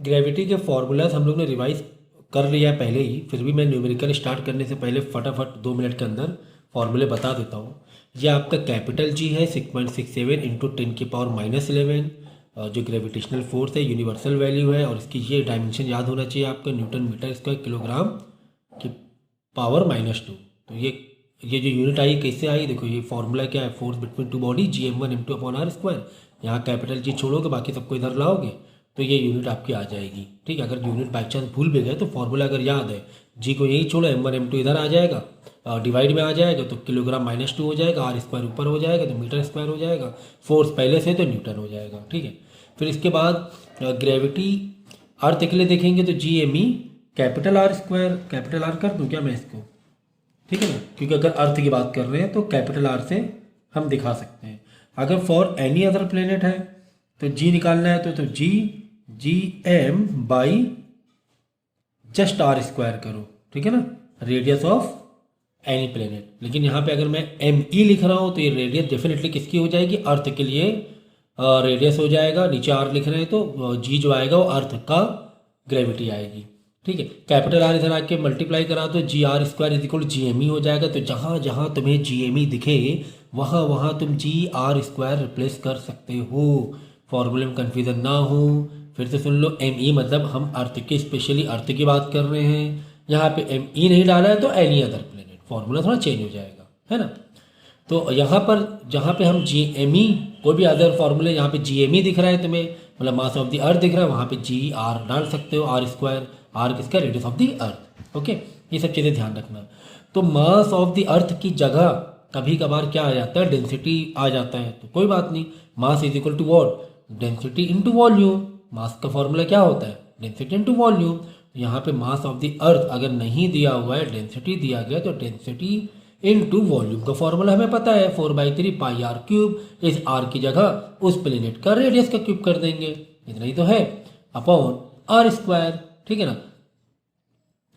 Gravity के formulas हम लोग ने रिवाइज कर लिया है पहले ही, फिर भी मैं न्यूमेरिकल स्टार्ट करने से पहले फटाफट 2 मिनट के अंदर फॉर्मूले बता देता हूँ। ये आपका कैपिटल जी है 6.67 इंटू 10⁻11, जो ग्रेविटेशनल फोर्स है, यूनिवर्सल वैल्यू है, और इसकी ये डायमेंशन याद होना चाहिए आपको, न्यूटन मीटर स्क्वायर किलोग्राम की पावर -2। तो ये जो यूनिट आई कैसे आई, देखो ये फॉर्मूला क्या है, force between two body Gm1m2/r²। यहाँ कैपिटल जी छोड़ोगे, बाकी सबको इधर लाओगे तो ये यूनिट आपकी आ जाएगी। ठीक है, अगर यूनिट बाई चांस भूल भी गए तो फॉर्मूला अगर याद है, जी को यही छोड़ो, m1 m2 इधर आ जाएगा, डिवाइड में आ जाएगा तो किलोग्राम -2 हो जाएगा, r² ऊपर हो जाएगा तो मीटर स्क्वायर हो जाएगा, फोर्स पहले से तो न्यूटन हो जाएगा। ठीक है, फिर इसके बाद ग्रेविटी अर्थ के लिए देखेंगे तो Gme capital R², capital R कर दूँ क्या मैं इसको, ठीक है ना, क्योंकि अगर अर्थ की बात कर रहे हैं तो कैपिटल R से हम दिखा सकते हैं। अगर फॉर एनी अदर प्लेनेट है तो जी निकालना है तो Gm बाई जस्ट R² करो, ठीक है ना, रेडियस ऑफ एनी प्लेनेट। लेकिन यहाँ पे अगर मैं Me लिख रहा हूँ तो ये रेडियस डेफिनेटली किसकी हो जाएगी, अर्थ के लिए रेडियस हो जाएगा। नीचे R लिख रहे हैं तो जी जो आएगा वो अर्थ का ग्रेविटी आएगी। ठीक है, कैपिटल R इधर आके मल्टीप्लाई करा तो GR² Gme हो जाएगा। तो जहाँ जहाँ तुम्हें Gme दिखे वहाँ वहाँ तुम GR² रिप्लेस कर सकते हो, फॉर्मूले में कन्फ्यूजन ना हो। फिर से सुन लो, Me मतलब हम अर्थ के, स्पेशली अर्थ की बात कर रहे हैं। यहाँ पे Me नहीं डाला है तो एनी अदर प्लेनेट, फॉर्मूला थोड़ा चेंज हो जाएगा, है ना। तो यहाँ पर जहाँ पे हम Gme, कोई भी अदर फॉर्मूले, यहाँ पे Gme दिख रहा है तुम्हें, मतलब मास ऑफ द अर्थ दिख रहा है, वहाँ पे GR डाल सकते हो, R², R किसका, radius of the earth. Okay, ये सब चीज़ें ध्यान रखना। तो मास ऑफ द अर्थ की जगह कभी कभार क्या आ जाता है, डेंसिटी आ जाता है, तो कोई बात नहीं, mass is equal to what, density into volume. Mass का फॉर्मूला क्या होता है, डेंसिटी इंटू वॉल्यूम। यहाँ पे मास ऑफ द अर्थ अगर नहीं दिया हुआ है, डेंसिटी दिया गया, तो डेंसिटी इनटू वॉल्यूम का फॉर्मूला हमें पता है, 4/3 πr³। इस r की जगह उस प्लेनेट का रेडियस का क्यूब कर देंगे, इतना ही तो है, अपॉन R²। ठीक है ना,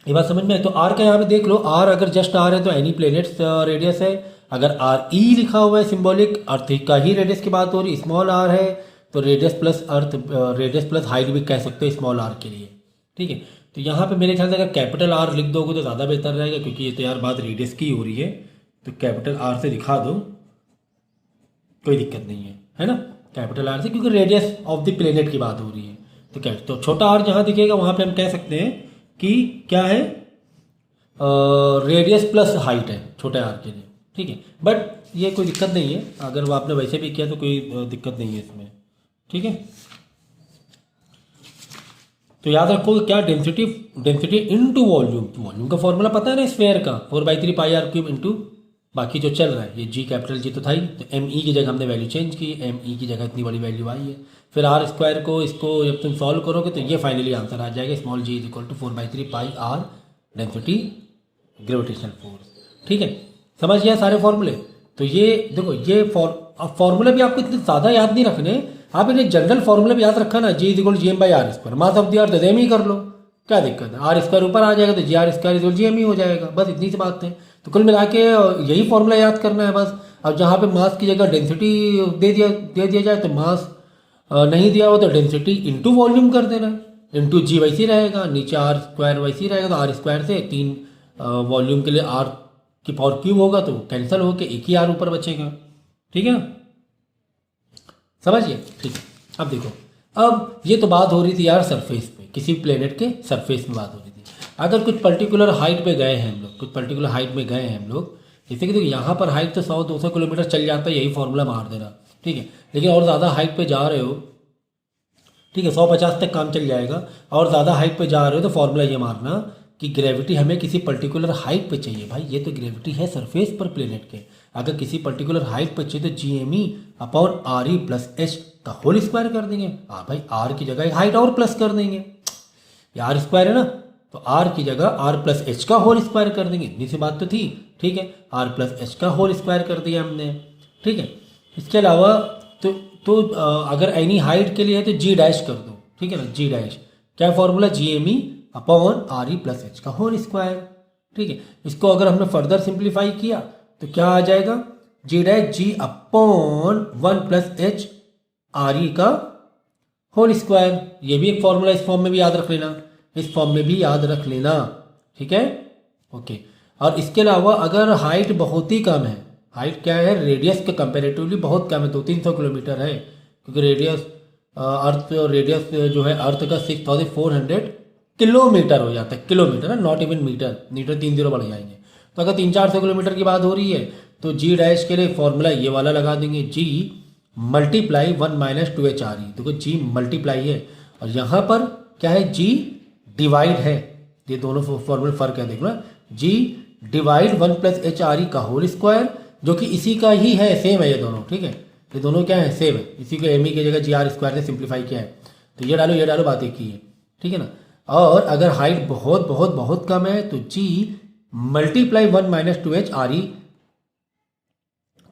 ये बात समझ में है। तो r का यहाँ पे देख लो, r अगर जस्ट r है तो एनी प्लेनेट्स रेडियस है। अगर RE लिखा हुआ है सिंबॉलिक, अर्थ का ही रेडियस की बात हो रही, स्मॉल r है तो रेडियस प्लस अर्थ, रेडियस प्लस हाइट भी कह सकते हो स्मॉल r के लिए। ठीक है, तो यहाँ पे मेरे ख्याल से अगर कैपिटल R लिख दोगे तो ज़्यादा बेहतर रहेगा, क्योंकि ये तो यार बात रेडियस की हो रही है, तो कैपिटल R से दिखा दो, कोई दिक्कत नहीं है ना, कैपिटल R से, क्योंकि रेडियस ऑफ द प्लेनेट की बात हो रही है। तो क्या, तो छोटा r जहाँ दिखेगा वहाँ पे हम कह सकते हैं कि क्या है, रेडियस प्लस हाइट है छोटे r के लिए। ठीक है, बट ये कोई दिक्कत नहीं है, अगर वो आपने वैसे भी किया तो कोई दिक्कत नहीं है इसमें। ठीक है, तो याद रखो क्या, डेंसिटी इनटू वॉल्यूम। वॉल्यूम का फॉर्मूला पता है ना, स्फेयर का 4/3 πr³ इंटू बाकी जो चल रहा है, ये G कैपिटल G तो था ही, तो Me की जगह हमने वैल्यू चेंज की, Me की जगह इतनी बड़ी वैल्यू आई है। फिर R² को, इसको जब तुम सॉल्व करोगे तो ये फाइनली आंसर आ जाएगा, small g is equal to 4/3 πr density gravitational force. ठीक है, समझ गया सारे फॉर्मूले। तो ये देखो, ये फॉर्मूले भी आपको इतने ज़्यादा याद नहीं रखने, आप इन्हें जनरल फॉर्मूला भी याद रखा ना, G is equal Gm/r², mass of the earth M ही कर लो, क्या दिक्कत है, R² ऊपर आ जाएगा तो GR² इज Gm ही हो जाएगा, बस इतनी सी बात है। तो कुल मिला के यही फॉर्मूला याद करना है बस। अब जहाँ पे मास की जगह डेंसिटी दे दिया जाए, तो मास नहीं दिया हो तो डेंसिटी इंटू वॉल्यूम कर देना, इंटू G वैसे रहेगा, नीचे R² वैसे रहेगा, तो R² से 3 वॉल्यूम के लिए R की पावर क्यूब होगा तो कैंसिल होकर एक ही R ऊपर बचेगा। ठीक है ना, समझिए। ठीक है, अब देखो, अब ये तो बात हो रही थी यार सरफेस पे, किसी प्लेनेट के सरफेस में बात हो रही थी। अगर कुछ पर्टिकुलर हाइट पे गए हैं हम लोग, कुछ पर्टिकुलर हाइट में गए हैं हम लोग, जैसे कि देखो यहाँ पर हाइट तो 100-200 किलोमीटर चल जाता है, यही फॉर्मूला मार देना। ठीक है, लेकिन और ज़्यादा हाइट पे जा रहे हो, ठीक है, 150 तक काम चल जाएगा, और ज़्यादा हाइट पे जा रहे हो तो फॉर्मूला ये मारना कि ग्रेविटी हमें किसी पर्टिकुलर हाइट पे चाहिए। भाई ये तो ग्रेविटी है सरफेस पर प्लेनेट के, अगर किसी पर्टिकुलर हाइट पे चाहिए तो Gme upon RE plus H का होल स्क्वायर कर देंगे। हाँ भाई, R की जगह हाइट और प्लस कर देंगे, ये R² है ना, तो R की जगह R प्लस H का होल स्क्वायर कर देंगे, इतनी सी बात तो थी। ठीक है, R प्लस H का होल स्क्वायर कर दिया हमने। ठीक है, इसके अलावा तो अगर एनी हाइट के लिए है तो G डैश कर दो। ठीक है ना, G डैश क्या formula, Gme upon RE plus H का होल स्क्वायर। ठीक है, इसको अगर हमने फर्दर सिंप्लीफाई किया तो क्या आ जाएगा, G dash G upon 1 plus H RE का होल स्क्वायर। ये भी एक फॉर्मूला, इस फॉर्म में भी याद रख लेना, इस फॉर्म में भी याद रख लेना, ठीक है, ओके। और इसके अलावा अगर हाइट बहुत ही कम है, हाइट क्या है, रेडियस के कंपेरेटिवली बहुत कम है, 200-300 किलोमीटर है, क्योंकि रेडियस अर्थ और रेडियस जो है अर्थ का 6400 किलोमीटर हो जाता है, किलोमीटर है, नॉट इवन मीटर, मीटर 3 0 बढ़ जाएंगे। तो अगर 300-400 किलोमीटर की बात हो रही है तो जी डैश के लिए फॉर्मूला ये वाला लगा देंगे, जी मल्टीप्लाई 1 - 2h RE। देखो जी मल्टीप्लाई है और यहाँ पर क्या है, जी डिवाइड है, ये दोनों फॉर्मूले फर्क है, देखो ना, जी डिवाइड 1 + h RE का होल स्क्वायर, जो कि इसी का ही है, सेम है ये दोनों, ठीक है, ये दोनों क्या है, सेम है, इसी को एम ई की जगह GR² से सिंप्लीफाई किया है, तो ये डालो बात एक ही है, ठीक है ना। और अगर हाइट बहुत बहुत बहुत कम है तो जी मल्टीप्लाई 1 - 2h RE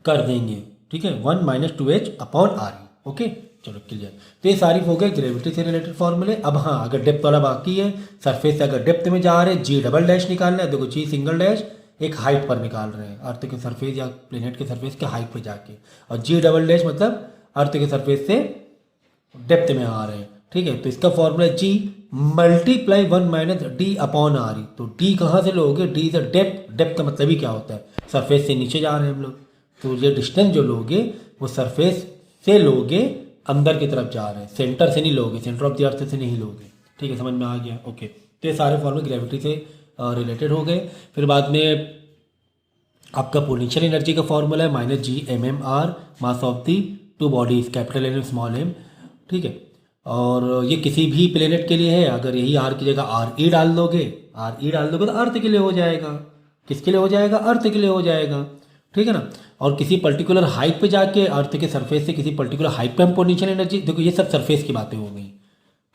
कर देंगे, ठीक है, 1 - 2h अपॉन RE, ओके, चलो क्लियर। तो ये सारी हो गए ग्रेविटी से रिलेटेड फॉर्मूले। अब हाँ, अगर डेप्थ वाला बाकी है, सरफेस से अगर डेप्थ में जा रहे हैं, जी डबल डैश निकालना है, देखो जी सिंगल डैश एक हाइट पर निकाल रहे हैं, अर्थ के सरफेस या प्लेनेट के सरफेस के हाइट पर जाके, और जी डबल डैश मतलब अर्थ के सरफेस से डेप्थ में आ रहे हैं, ठीक है। तो इसका फॉर्मूला जी मल्टीप्लाई 1 - D अपॉन RE। तो डी कहाँ से लोगे, डी से डेप्थ, डेप्थ का मतलब ही क्या होता है, सरफेस से नीचे जा रहे हैं हम लोग, तो ये डिस्टेंस जो लोगे वो सरफेस से लोगे, अंदर की तरफ जा रहे हैं, सेंटर से नहीं लोगे, सेंटर ऑफ द अर्थ से नहीं लोगे, ठीक है, समझ में आ गया, ओके। तो ये सारे फॉर्मूले ग्रेविटी से रिलेटेड हो गए। फिर बाद में आपका पोटेंशियल एनर्जी का फॉर्मूला है -G mmR, mass of the two bodies, capital N small M, ठीक है। और ये किसी भी प्लेनेट के लिए है, अगर यही आर की जगह RE डाल दोगे, RE डाल दोगे तो अर्थ के लिए हो जाएगा, किसके लिए हो जाएगा, अर्थ के लिए हो जाएगा, ठीक है ना। और किसी पर्टिकुलर हाइट पे जाके अर्थ के सरफेस से किसी पर्टिकुलर हाइट पे हम पोटेंशियल एनर्जी, देखो ये सब सरफेस की बातें हो गई,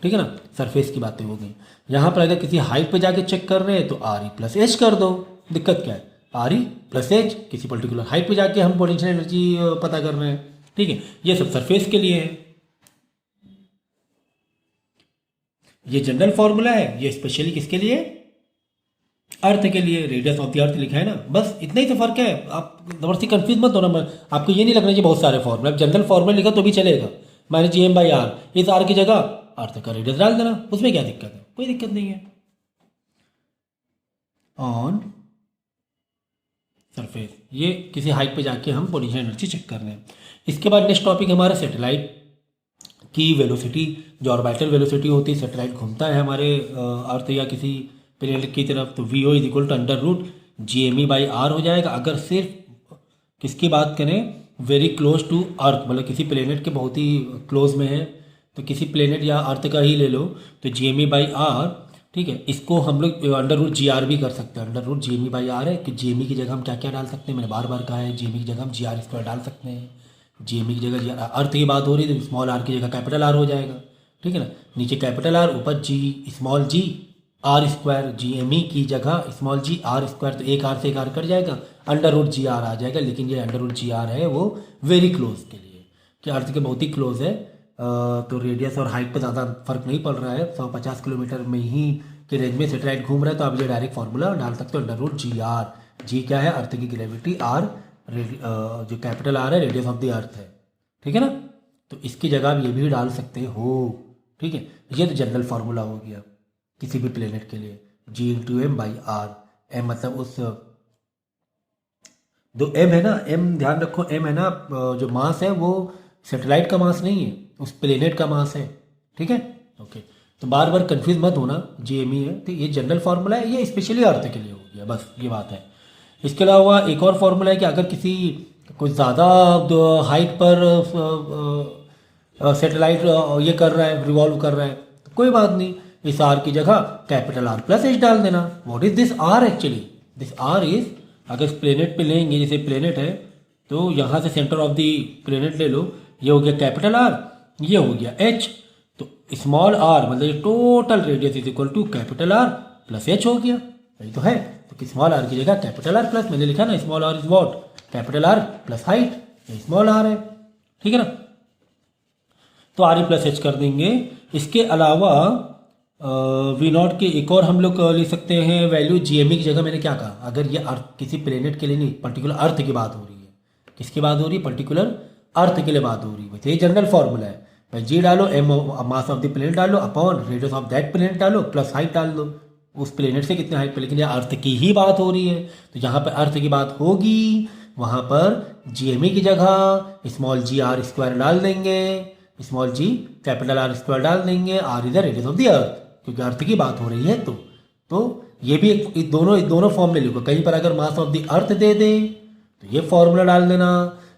ठीक है ना, सरफेस की बातें हो गई। यहाँ पर अगर किसी हाइट पे जाके चेक कर रहे हैं तो RE + H कर दो, दिक्कत क्या है, RE + H, किसी पर्टिकुलर हाइट पे जाके हम पोटेंशियल एनर्जी पता कर रहे हैं, ठीक है, ये सब सरफेस के लिए है। ये जनरल फॉर्मूला है, ये स्पेशली किसके लिए, अर्थ के लिए, रेडियस ऑफ द अर्थ लिखा है ना, बस इतना ही तो फर्क है। आप जबरदस्ती कंफ्यूज मत होना, आपको ये नहीं लगना चाहिए बहुत सारे फॉर्मूले, जनरल फॉर्मूला लिखा तो भी चलेगा, -GM/R, इस आर की जगह अर्थ का रेडियस डाल देना, उसमें क्या दिक्कत है, कोई दिक्कत नहीं है। ऑन सरफेस, ये किसी हाइट पे जाके हम पोटेंशियल एनर्जी चेक कर रहे हैं। इसके बाद नेक्स्ट टॉपिक हमारा सैटेलाइट की वेलोसिटी, जो ऑर्बिटल वेलोसिटी होती है, सैटेलाइट घूमता है हमारे अर्थ या किसी प्लेनेट की तरफ, तो VO = √GME/R हो जाएगा। अगर सिर्फ किसकी बात करें, वेरी क्लोज टू अर्थ, मतलब किसी प्लेनेट के बहुत ही क्लोज में है, तो किसी प्लेनेट या अर्थ का ही ले लो, तो GME/R, ठीक है। इसको हम लोग √GR भी कर सकते हैं, √GME/R है कि GME की जगह हम क्या क्या डाल सकते हैं, मैंने बार बार कहा है, GME की जगह हम GR² डाल सकते हैं, GME की जगह GR, अर्थ की बात हो रही है तो स्मॉल r की जगह कैपिटल R हो जाएगा, ठीक है ना, नीचे कैपिटल R, ऊपर स्मॉल g R², GME की जगह स्मॉल g R², तो एक R से एक R कट जाएगा, √GR आ जाएगा। लेकिन ये √GR है वो वेरी क्लोज के लिए, कि अर्थ के बहुत ही क्लोज है, तो रेडियस और हाइट पे ज़्यादा फर्क नहीं पड़ रहा है, 150 किलोमीटर में ही के रेंज में सैटेलाइट घूम रहा है, तो आप ये डायरेक्ट फार्मूला डाल सकते हो, √GR, जी क्या है, अर्थ की ग्रेविटी, R जो कैपिटल R है रेडियस ऑफ द अर्थ है, ठीक है ना, तो इसकी जगह आप ये भी डाल सकते हो, ठीक है। ये तो जनरल फार्मूला हो गया किसी भी प्लेनेट के लिए, G × M/R, M मतलब उस, जो M है ना, M ध्यान रखो, M है ना, जो मास है वो सैटेलाइट का मास नहीं है, उस प्लेनेट का मास है, ठीक है, ओके। तो बार बार कंफ्यूज मत होना, GME है, तो ये जनरल फार्मूला है, ये स्पेशली अर्थ के लिए हो गया, बस ये बात है। इसके अलावा एक और फार्मूला है कि अगर किसी कोई ज़्यादा हाइट पर सैटेलाइट ये कर रहा है, रिवॉल्व कर रहा है, तो कोई बात नहीं, इस R की जगह कैपिटल R + H डाल देना। What is this R actually, this R is, अगर इस प्लेनेट पे लेंगे, जैसे प्लेनेट है तो यहाँ से सेंटर ऑफ द प्लेनेट ले लो, ये हो गया कैपिटल R, ये हो गया H, तो स्मॉल r मतलब ये total radius = capital R + H हो गया, यही तो है। तो स्मॉल r की जगह कैपिटल R प्लस, मैंने लिखा ना small r is what, capital R + height, ये स्मॉल r है, ठीक है ना, तो RE + H कर देंगे। इसके अलावा V0 के एक और हम लोग ले सकते हैं वैल्यू, GME की जगह मैंने क्या कहा, अगर ये अर्थ किसी प्लेनेट के लिए नहीं, पर्टिकुलर अर्थ की बात हो रही है, किसकी बात हो रही है, पर्टिकुलर अर्थ के लिए बात हो रही है, तो ये जनरल फॉर्मूला है, भाई जी डालो, M mass of the planet डालो upon radius of that planet डालो प्लस हाइट डाल दो उस प्लेनेट से कितने हाइट पे। लेकिन यहाँ अर्थ की ही बात हो रही है, तो जहाँ पर अर्थ की बात होगी वहाँ पर GME की जगह स्मॉल जी आर स्क्वायर डाल देंगे, small G capital R square डाल देंगे, R is the radius of the earth, क्योंकि अर्थ की बात हो रही है। तो ये भी एक दोनों फॉर्मूले लिखो। कहीं पर अगर मास ऑफ द अर्थ दे दे तो ये फॉर्मूला डाल देना,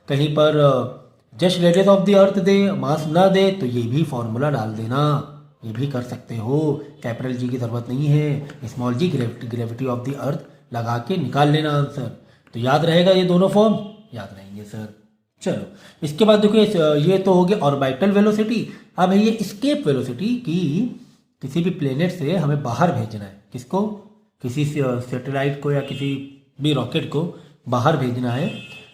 कहीं पर just radius of the earth दे, मास ना दे तो ये भी फॉर्मूला डाल देना। ये भी कर सकते हो, कैपिटल जी की ज़रूरत नहीं है, small G gravity of the earth लगा के निकाल लेना आंसर। तो याद रहेगा ये दोनों फॉर्म, याद रहेंगे सर। चलो इसके बाद देखो, ये तो हो गया ऑर्बिटल वेलोसिटी। अब है ये स्केप वेलोसिटी की किसी भी प्लेनेट से हमें बाहर भेजना है। किसको? किसी सैटेलाइट को या किसी भी रॉकेट को बाहर भेजना है,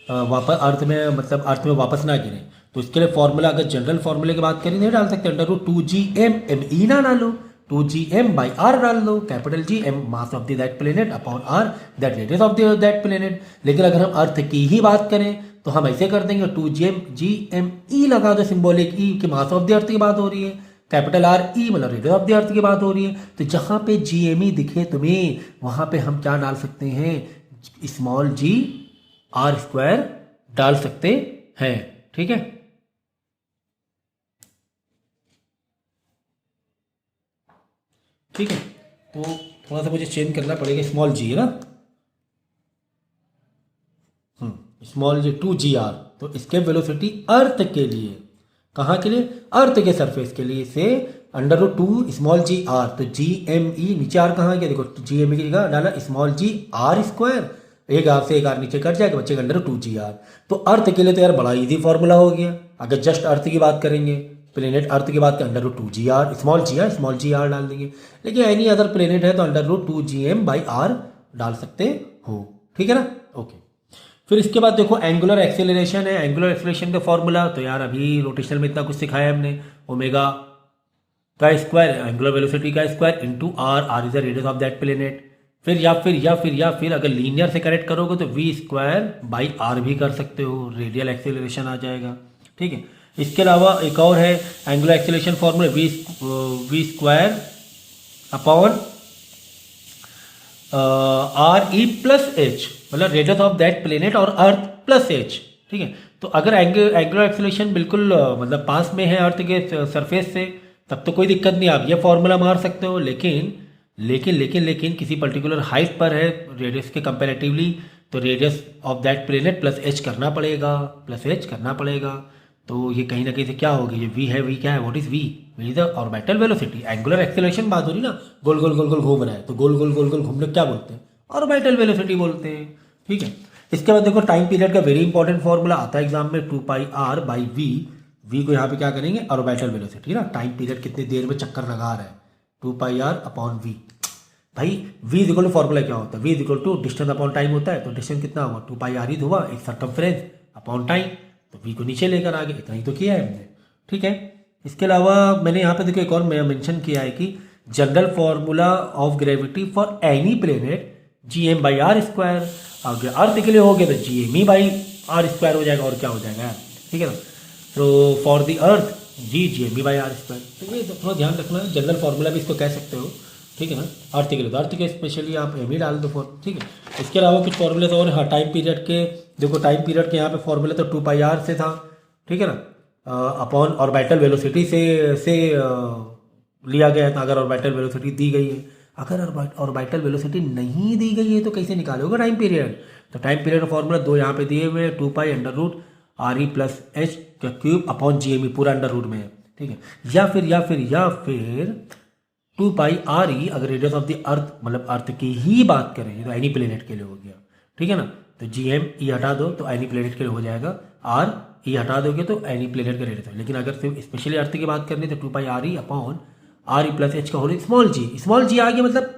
वापस अर्थ में, मतलब अर्थ में वापस ना गिरे। तो इसके लिए फॉर्मूला, अगर जनरल फॉर्मूले की बात करें नहीं डाल सकते, √2gm m ना डालो, 2gm/r डाल दो, capital G M mass of that planet upon r that radius of that planet. लेकिन अगर हम अर्थ की ही बात करें तो हम ऐसे कर देंगे, 2gm लगा दो, सिंबॉलिक ई कि मास ऑफ द अर्थ की बात हो रही है, कैपिटल आर ई मतलब रेडियस ऑफ द अर्थ की बात हो रही है। तो जहाँ पे GME दिखे तुम्हें वहाँ पे हम क्या डाल सकते हैं, स्मॉल जी आर स्क्वायर डाल सकते हैं। ठीक है, ठीक है। तो थोड़ा सा मुझे चेंज करना पड़ेगा, स्मॉल जी है ना, स्मॉल जी 2gr। तो इसके वेलोसिटी अर्थ के लिए, कहाँ के लिए? अर्थ के सरफेस के लिए से √2 स्मॉल जी आर। तो GME नीचे आर कहाँ गया, देखो GME की जगह डाला स्मॉल जी आर स्क्वायर, एक आर से एक आर नीचे कट जाएगा, बच्चे √2gr। तो अर्थ के लिए तो यार बड़ा इजी फॉर्मूला हो गया। अगर जस्ट अर्थ की बात करेंगे, प्लेनेट अर्थ की बात करें, √2gr स्मॉल जी आर डाल देंगे। लेकिन एनी अदर प्लेनेट है तो √2gm/r डाल सकते हो। ठीक है ना, ओके। फिर इसके बाद देखो एंगुलर एक्सेलरेशन है। एंगुलर एक्सेलरेशन का फॉर्मूला तो यार अभी रोटेशनल में इतना कुछ सिखाया हमने, ओमेगा का स्क्वायर एंगुलर वेलोसिटी का square into R is the radius of that planet. फिर या फिर अगर लीनियर से करेक्ट करोगे तो v²/r भी कर सकते हो, रेडियल एक्सेलरेशन आ जाएगा। ठीक है, इसके अलावा एक और है angular acceleration formula, v² upon RE plus H, मतलब रेडियस ऑफ दैट प्लेनेट और अर्थ प्लस H। ठीक है, तो अगर एंगुलर एक्सेलरेशन बिल्कुल मतलब पास में है अर्थ के सरफेस से, तब तो कोई दिक्कत नहीं, आप ये फॉर्मूला मार सकते हो। लेकिन किसी पर्टिकुलर हाइट पर है रेडियस के कंपैरेटिवली, तो radius of that planet plus H करना पड़ेगा। तो ये कहीं ना कहीं से क्या होगी, ये v है, v क्या है, what is v is the orbital velocity. Angular acceleration बात हो रही ना, गोल गोल घूम रहा है, तो गोल गोल घूमने क्या बोलते हैं, ऑर्बिटल वेलोसिटी बोलते हैं। ठीक है, इसके बाद देखो टाइम पीरियड का वेरी इंपॉर्टेंट फॉर्मूला आता है एग्जाम में, 2πr/v। v को यहाँ पे क्या करेंगे, ऑर्बिटल वेलोसिटी ना, टाइम पीरियड कितनी देर में चक्कर लगा रहा है, 2πr/v। भाई v इक्वल टू फॉर्मूला क्या होता है, v equal to distance upon time होता है। तो डिस्टेंस कितना हुआ, 2πr ही हुआ, एक सर्कमफ्रेंस अपॉन टाइम, तो v को नीचे लेकर आगे, इतना ही तो किया है हमने। ठीक है, इसके अलावा मैंने यहाँ पे देखो एक और मेंशन किया है कि general formula of gravity for any planet gm/r²। अगर अर्थ के लिए हो गया तो GME/r² हो जाएगा, और क्या हो जाएगा यार। ठीक है ना, तो फॉर द अर्थ GME/r²। तो ये थोड़ा ध्यान रखना, जनरल फॉर्मूला भी इसको कह सकते हो। ठीक है ना, अर्थ के लिए तो अर्थ के स्पेशली आप एम ही डाल दो फॉर। ठीक है, इसके अलावा कुछ फॉर्मूले और हाँ, टाइम पीरियड के देखो, टाइम पीरियड के यहाँ पे फॉर्मूला तो 2πr से था। ठीक है ना, अपॉन ऑर्बिटल वेलोसिटी से लिया गया था, अगर ऑर्बिटल वेलोसिटी दी गई है। अगर ऑर्बिटल वेलोसिटी नहीं दी गई है तो कैसे निकालोगे टाइम पीरियड। तो टाइम पीरियड का फॉर्मूला दो यहाँ पे दिए हुए, 2π√RE प्लस H का क्यूब अपॉन GME पूरा अंडर रूट में है। ठीक है, या फिर 2πRE अगर रेडियस ऑफ द अर्थ मतलब अर्थ की ही बात करें तो एनी प्लेनेट के लिए हो गया। ठीक है ना, तो GME हटा दो तो एनी प्लेनेट के लिए हो जाएगा, RE हटा दोगे तो एनी प्लेनेट का रेडियस है। लेकिन अगर सिर्फ स्पेशली अर्थ की बात करनी तो 2πRE upon RE plus H का होल स्मॉल जी आ गया, मतलब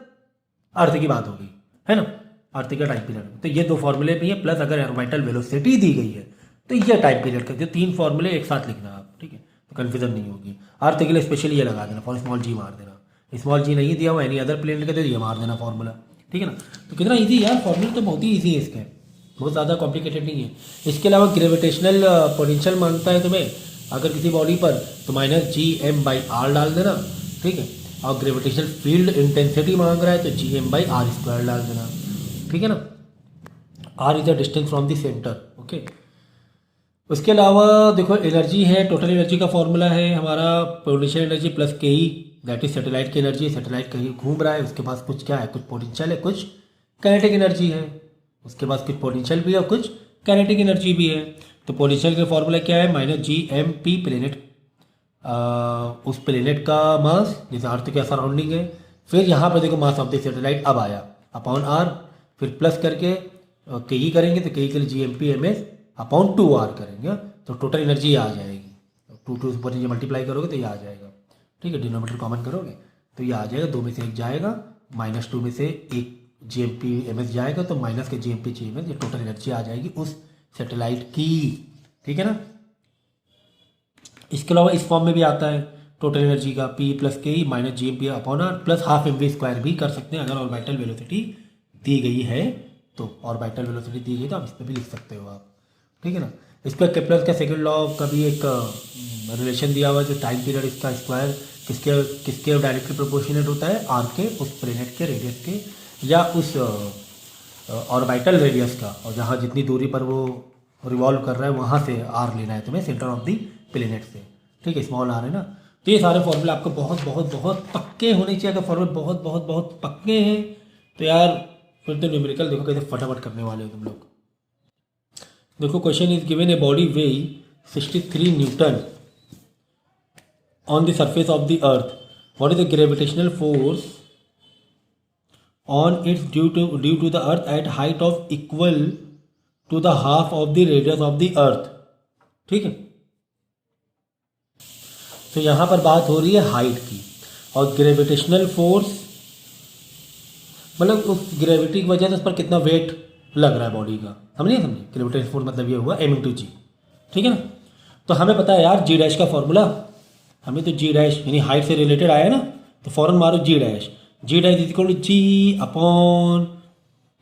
अर्थ की बात होगी, है ना, अर्थ का टाइम पीरियड। तो ये दो फॉर्मूले भी है, प्लस अगर ऑर्बिटल वेलोसिटी दी गई है तो ये टाइम पीरियड का, जो तीन फॉर्मूले एक साथ लिखना आप। ठीक है, तो कन्फ्यूजन नहीं होगी। अर्थ के लिए स्पेशली ये लगा देना, फॉर स्मॉल जी मार देना, स्मॉल जी नहीं दिया हुआ एनी अदर प्लेनेट का तो ये मार देना फॉर्मूला। ठीक है ना, तो कितना इजी यार, फॉर्मूला तो बहुत ही इजी है इसके, बहुत ज़्यादा कॉम्प्लिकेटेड नहीं है। इसके अलावा ग्रेविटेशनल पोटेंशियल मांगता है तुम्हें, अगर किसी बॉडी पर तो minus G M by R डाल देना, ठीक है। और ग्रेविटेशनल फील्ड इंटेंसिटी मांग रहा है तो G M by R square डाल देना, ठीक है ना। R is the distance from the centre, okay. उसके अलावा देखो एनर्जी है, टोटल एनर्जी का फॉर्मूला है हमारा potential energy plus K E, that is satellite की एनर्जी। सैटेलाइट कहीं घूम रहा है, उसके पास कुछ क्या है, कुछ पोटेंशियल है, कुछ काइनेटिक एनर्जी है। उसके पास कुछ पोटेंशियल भी है और कुछ काइनेटिक एनर्जी भी है। तो पोटेंशियल का फॉर्मूला क्या है, minus G M P planet, उस प्लेनेट का मास जैसे अर्थ के सराउंडिंग है। फिर यहाँ पर देखो मास ऑफ द सैटेलाइट अब आया अपॉन आर, फिर प्लस करके के ई करेंगे तो के ई के लिए G M P M S upon 2r करेंगे तो टोटल एनर्जी आ जाएगी। 2 ऊपर नीचे मल्टीप्लाई करोगे तो ये आ जाएगा, ठीक है। डिनोमीटर कॉमन करोगे तो ये आ जाएगा, 2 में से 1 जाएगा, -2 में से 1 G M P M S जाएगा तो माइनस के G M P G M S, ये टोटल एनर्जी आ जाएगी उस सैटेलाइट की, ठीक है ना। इसके अलावा इस फॉर्म में भी आता है टोटल एनर्जी का P plus K E minus G M P upon R plus half M V square भी कर सकते हैं अगर ऑर्बिटल वेलोसिटी दी गई है तो। ऑर्बिटल वेलोसिटी दी गई तो आप इस पर भी लिख सकते हो आप, ठीक है ना। इस पर केप्लर का सेकंड लॉ का भी एक रिलेशन दिया हुआ है, जो टाइम पीरियड इसका स्क्वायर किसके डायरेक्टली प्रोपोर्शनेट होता है, आर के उस प्लेनेट के रेडियस के या उस ऑर्बिटल रेडियस का, और जहाँ जितनी दूरी पर वो रिवॉल्व कर रहा है वहाँ से आर लेना है तुम्हें सेंटर ऑफ द प्लेनेट से, ठीक है, स्मॉल आर है ना। तो ये सारे फॉर्मूले आपको बहुत बहुत बहुत पक्के होने चाहिए। अगर फॉर्मूले बहुत बहुत बहुत पक्के हैं तो यार फिर तो न्यूमेरिकल देखो कैसे फटाफट करने वाले हो तुम लोग। देखो question is given a body weigh 63 newton on the surface of the earth, what is the gravitational force on its due to the earth at height of equal to the half of the radius of the earth, ठीक है। तो यहाँ पर बात हो रही है height की, और ग्रेविटेशनल फोर्स मतलब उस ग्रेविटी की वजह से उस पर कितना वेट लग रहा है बॉडी का, समझिए। ग्रेविटेशनल फोर्स मतलब ये हुआ m × g, ठीक है ना। तो हमें पता है यार g डैश का फॉर्मूला, हमें तो g डैश यानी हाइट से रिलेटेड आया ना, तो फौरन मारो g dash is equal to g upon,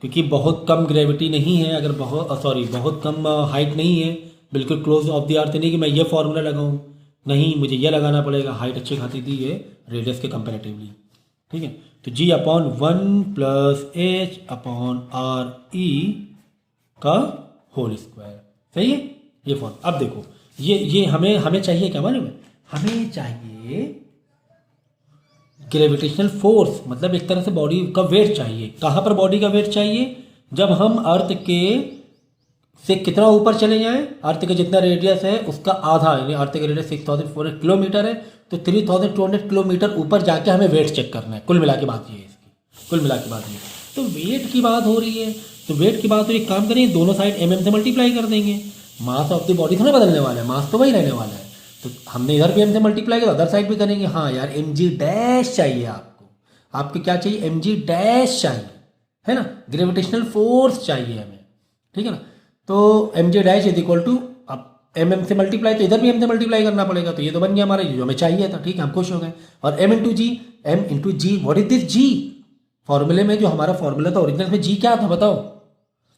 क्योंकि बहुत कम ग्रेविटी नहीं है, अगर बहुत कम हाइट नहीं है, बिल्कुल क्लोज ऑफ द अर्थ नहीं कि मैं ये फॉर्मूला लगाऊं, नहीं, मुझे ये लगाना पड़ेगा। हाइट अच्छी खासी दी है रेडियस के कंपेरेटिवली, ठीक है। तो g upon 1 plus h upon R ई का होल स्क्वायर, सही है ये फॉर्म। अब देखो ये हमें चाहिए क्या, मालूम है, हमें चाहिए ग्रेविटेशनल फोर्स, मतलब एक तरह से बॉडी का वेट चाहिए। कहाँ पर बॉडी का वेट चाहिए, जब हम अर्थ के से कितना ऊपर चले जाएं, अर्थ का जितना रेडियस है उसका आधा, यानी अर्थ का रेडियस 6400 किलोमीटर है, तो 3200 किलोमीटर ऊपर जाके हमें वेट चेक करना है। कुल मिला के बात ये है इसकी, कुल मिला के बात ये। तो वेट की बात हो रही है, तो वेट की बात हो रही है, काम करेंगे दोनों साइड mm से मल्टीप्लाई कर देंगे। मास ऑफ द बॉडी थोड़ा बदलने वाला है, मास तो वही रहने वाला है। तो हमने इधर भी m से मल्टीप्लाई किया, अदर साइड भी करेंगे। हाँ यार mg डैश चाहिए आपको क्या चाहिए, mg डैश चाहिए, है ना, ग्रेविटेशनल फोर्स चाहिए हमें, ठीक है ना। तो mg dash is equal to, अब mm से मल्टीप्लाई तो इधर भी m से मल्टीप्लाई करना पड़ेगा, तो ये तो बन गया हमारा जो हमें चाहिए था, ठीक है, हम खुश हो गए। और m into G, what is this g, फॉर्मूले में जो हमारा फॉर्मूला था ओरिजिनल में g क्या था बताओ,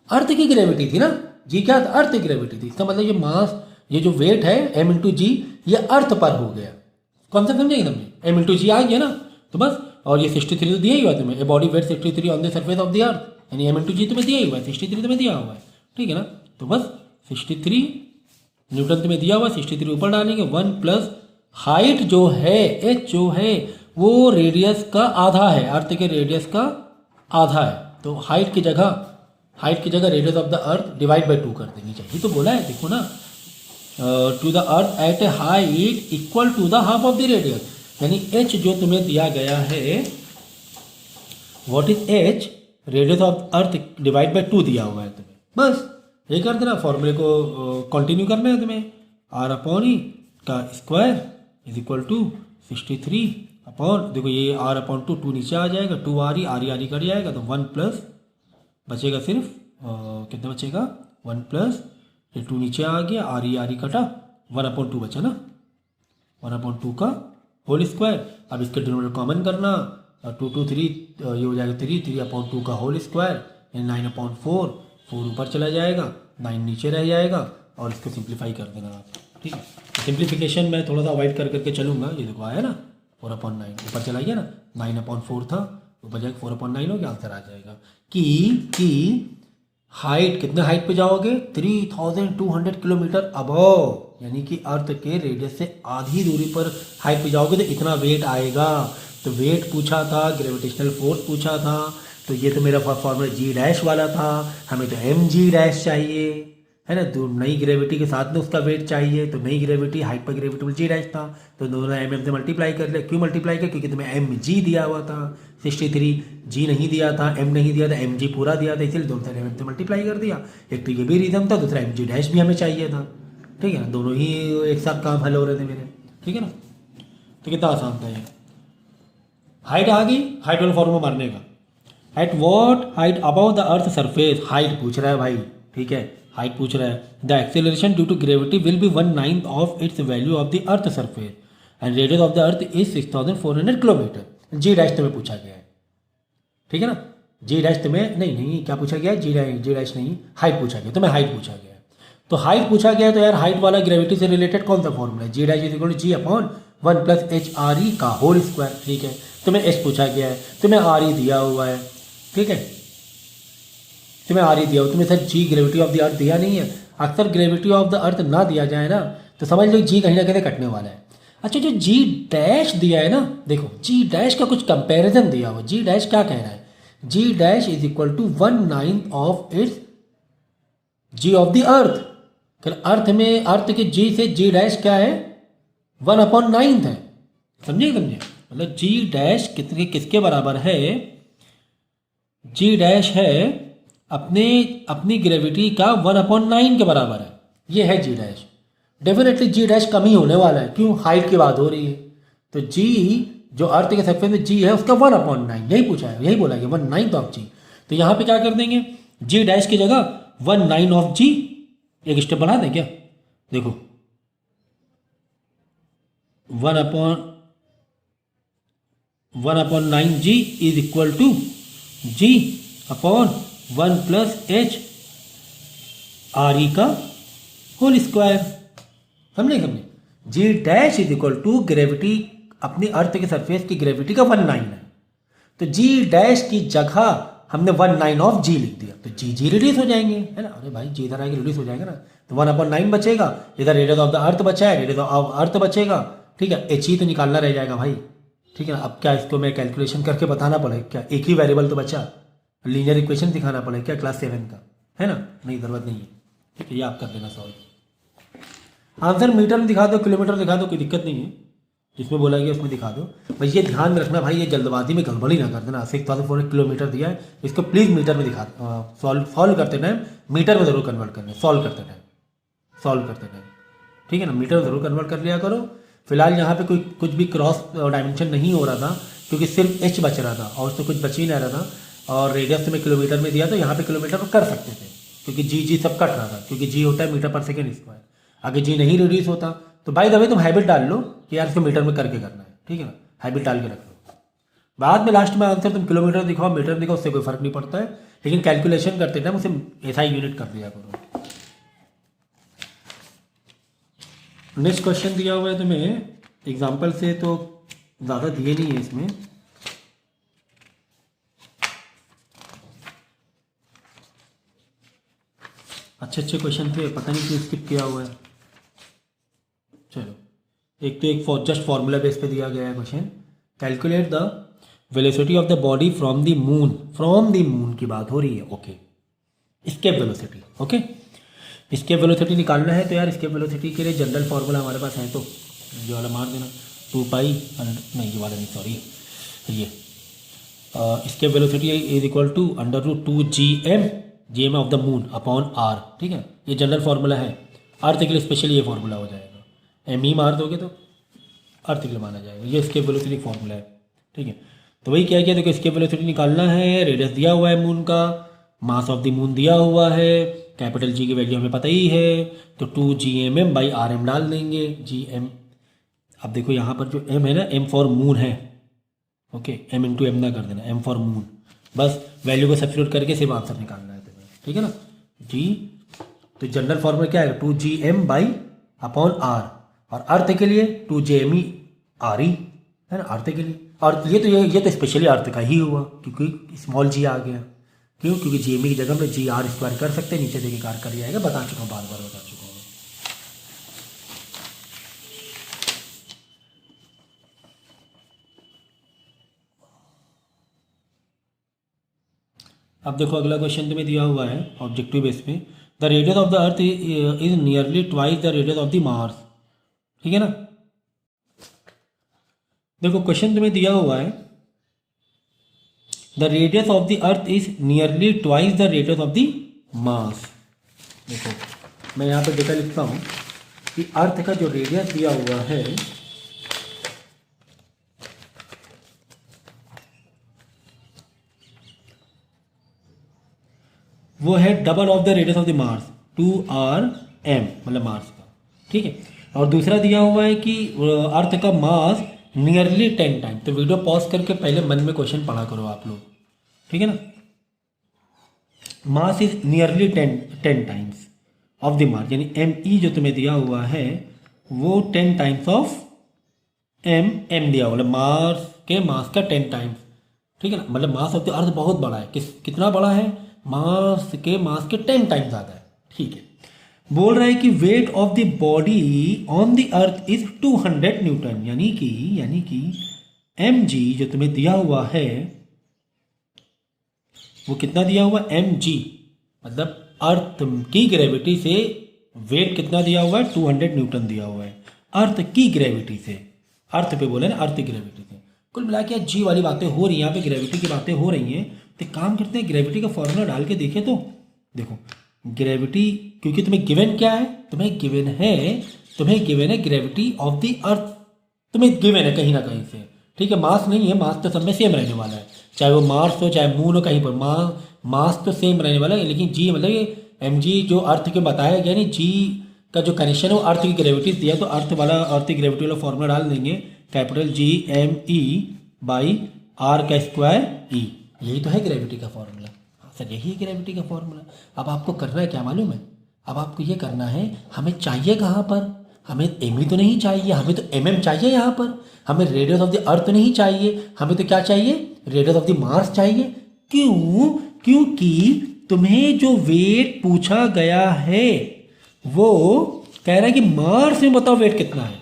अर्थ की ग्रेविटी थी ना, g क्या था, अर्थ की ग्रेविटी थी। इसका मतलब ये मास, ये जो वेट है m इंटू जी, ये अर्थ पर हो गया। कॉन्सेप्ट समझेगी तुमने, m इंटू जी आ गया ना, तो बस। और ये 63 तो दिया ही हुआ तुम्हें, a body weight 63 on the surface of the earth, यानी m इंटू जी तुम्हें दिया ही हुआ है, 63 तुम्हें दिया हुआ है, ठीक है ना। तो बस 63 न्यूटन तुम्हें दिया हुआ है, 63 ऊपर डालेंगे, 1 प्लस हाइट जो है h जो है वो रेडियस का आधा है, अर्थ के रेडियस का आधा है, तो हाइट की जगह radius of the earth divide by 2 कर देनी चाहिए। तो बोला है देखो ना, to the earth at a height equal to the half of the radius, यानी h जो तुम्हें दिया गया है, what is h, radius of earth divide by 2 दिया हुआ है तुम्हें, बस ये कर देना। फॉर्मूले को कंटिन्यू करना है तुम्हें, r अपॉन ई का square is equal to 63 upon, देखो ये r अपॉन 2 नीचे आ जाएगा, 2 r ई कट जाएगा, तो 1 प्लस बचेगा सिर्फ कितना बचेगा, 1 प्लस ये 2 नीचे आ गया, आर ई कटा, 1 अपॉन 2 बचा ना, 1 अपॉन 2 का होल स्क्वायर। अब इसके डिनोमिनेटर कॉमन करना, 2 2 3 ये हो जाएगा 3 अपॉन 2 का होल स्क्वायर, यानी 9 अपॉन 4 ऊपर चला जाएगा, 9 नीचे रह जाएगा, और इसको सिंप्लीफाई कर देना आप, ठीक है। सिंप्लीफिकेशन मैं थोड़ा सा अवॉइड कर करके चलूँगा। ये देखो आया ना 4/9, ऊपर चला गया ना, 9/4 था, ऊपर जाके 4/9 हो गया, आंसर आ जाएगा। कि हाइट, कितने हाइट पे जाओगे, 3200 किलोमीटर अबव, यानी कि अर्थ के रेडियस से आधी दूरी पर हाइट पे जाओगे तो इतना वेट आएगा। तो वेट पूछा था, ग्रेविटेशनल फोर्स पूछा था, तो ये तो मेरा फॉर्मूला जी डैश वाला था, हमें तो एम जी डैश चाहिए, है ना। तो नई ग्रेविटी के साथ में उसका वेट चाहिए, तो नई ग्रेविटी हाइपर ग्रेविटेबल जी डैश था, तो दोनों एम से मल्टीप्लाई कर ले। क्यों मल्टीप्लाई किया, क्योंकि तुम्हें एम जी दिया हुआ था 63, जी नहीं दिया था, एम नहीं दिया था, एम जी पूरा दिया था, इसलिए दोनों साइड एम से मल्टीप्लाई कर दिया। एक तो ये भी रीजन था, दूसरा एम जी डैश भी हमें चाहिए था, ठीक है। दोनों ही एक साथ काम हल हो रहे थे मेरे, ठीक है ना। तो कितना आसान था ये। हाइट आ गई, हाइट वाला फॉर्मूला मारने का। At what height above the earth surface, height पूछ रहा है भाई, ठीक है, हाइट पूछ रहा है। The acceleration due to gravity will be 1/9 of its value of the earth surface and radius of the earth is 6400 kilometre. G dash तुम्हें पूछा गया है, ठीक है ना। जी डैश तुम्हें नहीं क्या पूछा गया है, जी डैश नहीं, हाइट पूछा गया, तुम्हें हाइट पूछा गया है। तो हाइट पूछा गया है, तो यार हाइट वाला ग्रेविटी से रिलेटेड कौन सा फॉर्मूला है, G dash is equal to G upon 1 + h/r का होल स्क्वायर, ठीक है। तुम्हें एच पूछा गया है, तुम्हें आर ई दिया हुआ है, ठीक है, तुम्हें आर ई दिया हुआ, तुम्हें sir G gravity of the earth दिया नहीं है। अक्सर ग्रेविटी ऑफ द अर्थ ना दिया जाए ना तो समझ लो जी कहीं ना कहीं कटने वाला है। अच्छा, जो जी डैश दिया है ना, देखो जी डैश का कुछ कंपैरिजन दिया हुआ, जी डैश क्या कह रहा है, G dash is equal to 1/9 of it's G of the earth. फिर अर्थ में, अर्थ के जी से जी डैश क्या है, 1/9 है, समझे। मतलब जी डैश कितने किसके बराबर है, जी डैश है अपनी ग्रेविटी का 1/9 के बराबर है, ये है जी डैश। डेफिनेटली जी डैश कम ही होने वाला है, क्यों, हाइट की बात हो रही है। तो जी जो अर्थ के सरफेस में जी है उसका 1/9, यही पूछा है, यही बोला गया 1/9 ऑफ जी। तो यहाँ पे क्या कर देंगे, जी डैश की जगह 1/9 ऑफ जी, एक स्टेप बढ़ा दें क्या, देखो 1/9 G is equal to G upon 1 + h/r का होल स्क्वायर, समझे। G dash is equal to gravity, अपनी अर्थ के सरफेस की ग्रेविटी का 1/9 है, तो जी डैश की जगह हमने 1/9 ऑफ जी लिख दिया, तो जी रिलीज हो जाएंगे, है ना। अरे भाई जी इधर आके रिलीज हो जाएगा ना, तो 1/9 बचेगा, इधर रेडियस ऑफ द अर्थ बचा है, रेडियस ऑफ अर्थ बचेगा, ठीक है। एच ही तो निकालना रह जाएगा भाई, ठीक है ना। अब क्या इसको मैं कैलकुलेशन करके बताना पड़ेगा क्या, एक ही वेरिएबल तो बचा, लीनियर इक्वेशन दिखाना पड़ेगा क्या क्लास 7 का, है ना, नहीं जरूरत नहीं है, ठीक है। ये आप कर देना सॉल्व। आंसर मीटर में दिखा दो, किलोमीटर दिखा दो, कोई दिक्कत नहीं है, जिसमें बोला गया उसमें दिखा दो। भाई ये ध्यान में रखना भाई, ये जल्दबाजी में गड़बड़ी ना कर देना। 6400 किलोमीटर दिया है, इसको प्लीज़ मीटर में दिखा, सॉल्व करते टाइम मीटर में ज़रूर कन्वर्ट करना, सॉल्व करते टाइम, ठीक है ना, मीटर में ज़रूर कन्वर्ट कर लिया करो। फिलहाल यहाँ पे कोई कुछ भी क्रॉस डायमेंशन नहीं हो रहा था, क्योंकि सिर्फ एच बच रहा था और तो कुछ बच ही नहीं रहा था, और रेडियस में किलोमीटर में दिया, तो यहाँ पे किलोमीटर कर सकते थे, क्योंकि जी सब कट रहा था, क्योंकि जी होता है मीटर पर सेकेंड स्क्वायर। अगर जी नहीं रिड्यूस होता तो बाय द वे तुम हैबिट डाल लो कि यार इसको मीटर में करके करना है, ठीक है ना, हैबिट डाल के रख लो। बाद में लास्ट में आंसर तुम किलोमीटर दिखाओ, मीटर दिखाओ, उससे कोई फर्क नहीं पड़ता है, लेकिन कैलकुलेशन करते टाइम उसे ऐसा ही यूनिट कर दिया करो। नेक्स्ट क्वेश्चन दिया हुआ है तुम्हें एग्जाम्पल से, तो ज़्यादा दिए नहीं है इसमें, अच्छे क्वेश्चन थे, पता नहीं क्यों स्किप किया हुआ है। चलो, एक तो एक जस्ट फॉर्मूला बेस पे दिया गया है question, calculate the velocity of the body from the moon की बात हो रही है, okay. Escape velocity, okay, escape velocity निकालना है, तो यार स्केप वेलोसिटी के लिए जनरल फार्मूला हमारे पास है, तो ये वाला मार देना, 2π, नहीं ये वाला नहीं, सॉरी ये escape velocity is equal to √2 GM of the moon upon R, ठीक है। ये जनरल फार्मूला है, अर्थ के लिए स्पेशली ये फार्मूला हो जाएगा, एम ई मार दोगे तो अर्थ के लिए माना जाएगा, ये स्केप वेलोसिटी फार्मूला है, ठीक है। तो वही क्या किया, देखो स्केप वेलोसिटी निकालना है, रेडियस दिया हुआ है मून का, मास ऑफ द मून दिया हुआ है, कैपिटल जी की वैल्यू हमें पता ही है, तो 2 GMM/RM डाल देंगे, GM। अब देखो यहाँ पर जो M है ना, M फॉर मून है, ओके, M × M ना कर देना, M फॉर मून, बस वैल्यू को सब्स्टिट्यूट करके सिर्फ आंसर निकालना है तुम्हें, ठीक है ना जी। तो जनरल फॉर्मूला क्या है, 2 GM/RM अपॉन आर, और अर्थ के लिए 2 JME RE है ना, अर्थ के लिए। और ये तो स्पेशली अर्थ का ही हुआ क्योंकि स्मॉल जी आ गया। क्यों? क्योंकि JME की जगह में GR² कर सकते हैं, नीचे देखिए कार कर जाएगा, बता चुका हूँ, बार बार बता चुका हूँ। अब देखो अगला क्वेश्चन तुम्हें दिया हुआ है ऑब्जेक्टिव बेस पे, the radius of the earth is nearly twice the radius of the Mars. ठीक है ना। देखो क्वेश्चन तुम्हें दिया हुआ है the radius of the earth is nearly twice the radius of the मास। देखो मैं यहाँ पे डेटा लिखता हूँ कि अर्थ का जो रेडियस दिया हुआ है वो है double of the radius of the Mars, 2RM, मतलब मार्स का। ठीक है। और दूसरा दिया हुआ है कि अर्थ का मास नियरली 10 टाइम। तो वीडियो पॉज करके पहले मन में क्वेश्चन पढ़ा करो आप लोग। ठीक है ना। Mass is nearly 10 times of the Mars, यानी ME जो तुम्हें दिया हुआ है वो 10 टाइम्स ऑफ M दिया हुआ है, मार्स के मास का 10 टाइम्स। ठीक है ना। मतलब मास ऑफ द अर्थ बहुत बड़ा है। कितना बड़ा है? मास के 10 टाइम्स ज़्यादा है। ठीक है। बोल रहा है कि wait of the body on the earth is 200 Newton, यानी कि mg जो तुम्हें दिया हुआ है वो कितना दिया हुआ है? mg, मतलब अर्थ की ग्रेविटी से वेट कितना दिया हुआ है? 200 न्यूटन दिया हुआ है अर्थ की ग्रेविटी से। अर्थ पे बोले ना, अर्थ की ग्रेविटी से। कुल मिला के जी वाली बातें हो रही हैं, यहाँ पे ग्रेविटी की बातें हो रही हैं। तो काम करते हैं, ग्रेविटी का फॉर्मूला डाल के देखें। तो देखो ग्रेविटी, क्योंकि तुम्हें गिवन क्या है? तुम्हें गिवन है ग्रेविटी ऑफ द अर्थ, तुम्हें गिवन है कहीं ना कहीं से। ठीक है। मास नहीं है, मास तो सब में सेम रहने वाला है, चाहे वो मार्स हो चाहे मून हो, कहीं पर मास तो सेम रहने वाला है। लेकिन जी मतलब ये mg जो अर्थ के बताया गया, यानी जी का जो कनेक्शन है वो अर्थ की ग्रेविटी दिया, तो अर्थ की ग्रेविटी वाला फॉर्मूला डाल देंगे, कैपिटल GME/r²E। यही तो है ग्रेविटी का फॉर्मूला। हाँ सर, यही है ग्रेविटी का फॉर्मूला। अब आपको करना है क्या मालूम है? अब आपको ये करना है, हमें चाहिए कहाँ पर? हमें ME तो नहीं चाहिए, हमें तो MM चाहिए यहाँ पर। हमें रेडियस ऑफ द अर्थ नहीं चाहिए, हमें तो क्या चाहिए? रेडियस ऑफ द मार्स चाहिए। क्यों? क्योंकि तुम्हें जो वेट पूछा गया है वो कह रहा है कि मार्स में बताओ वेट कितना है।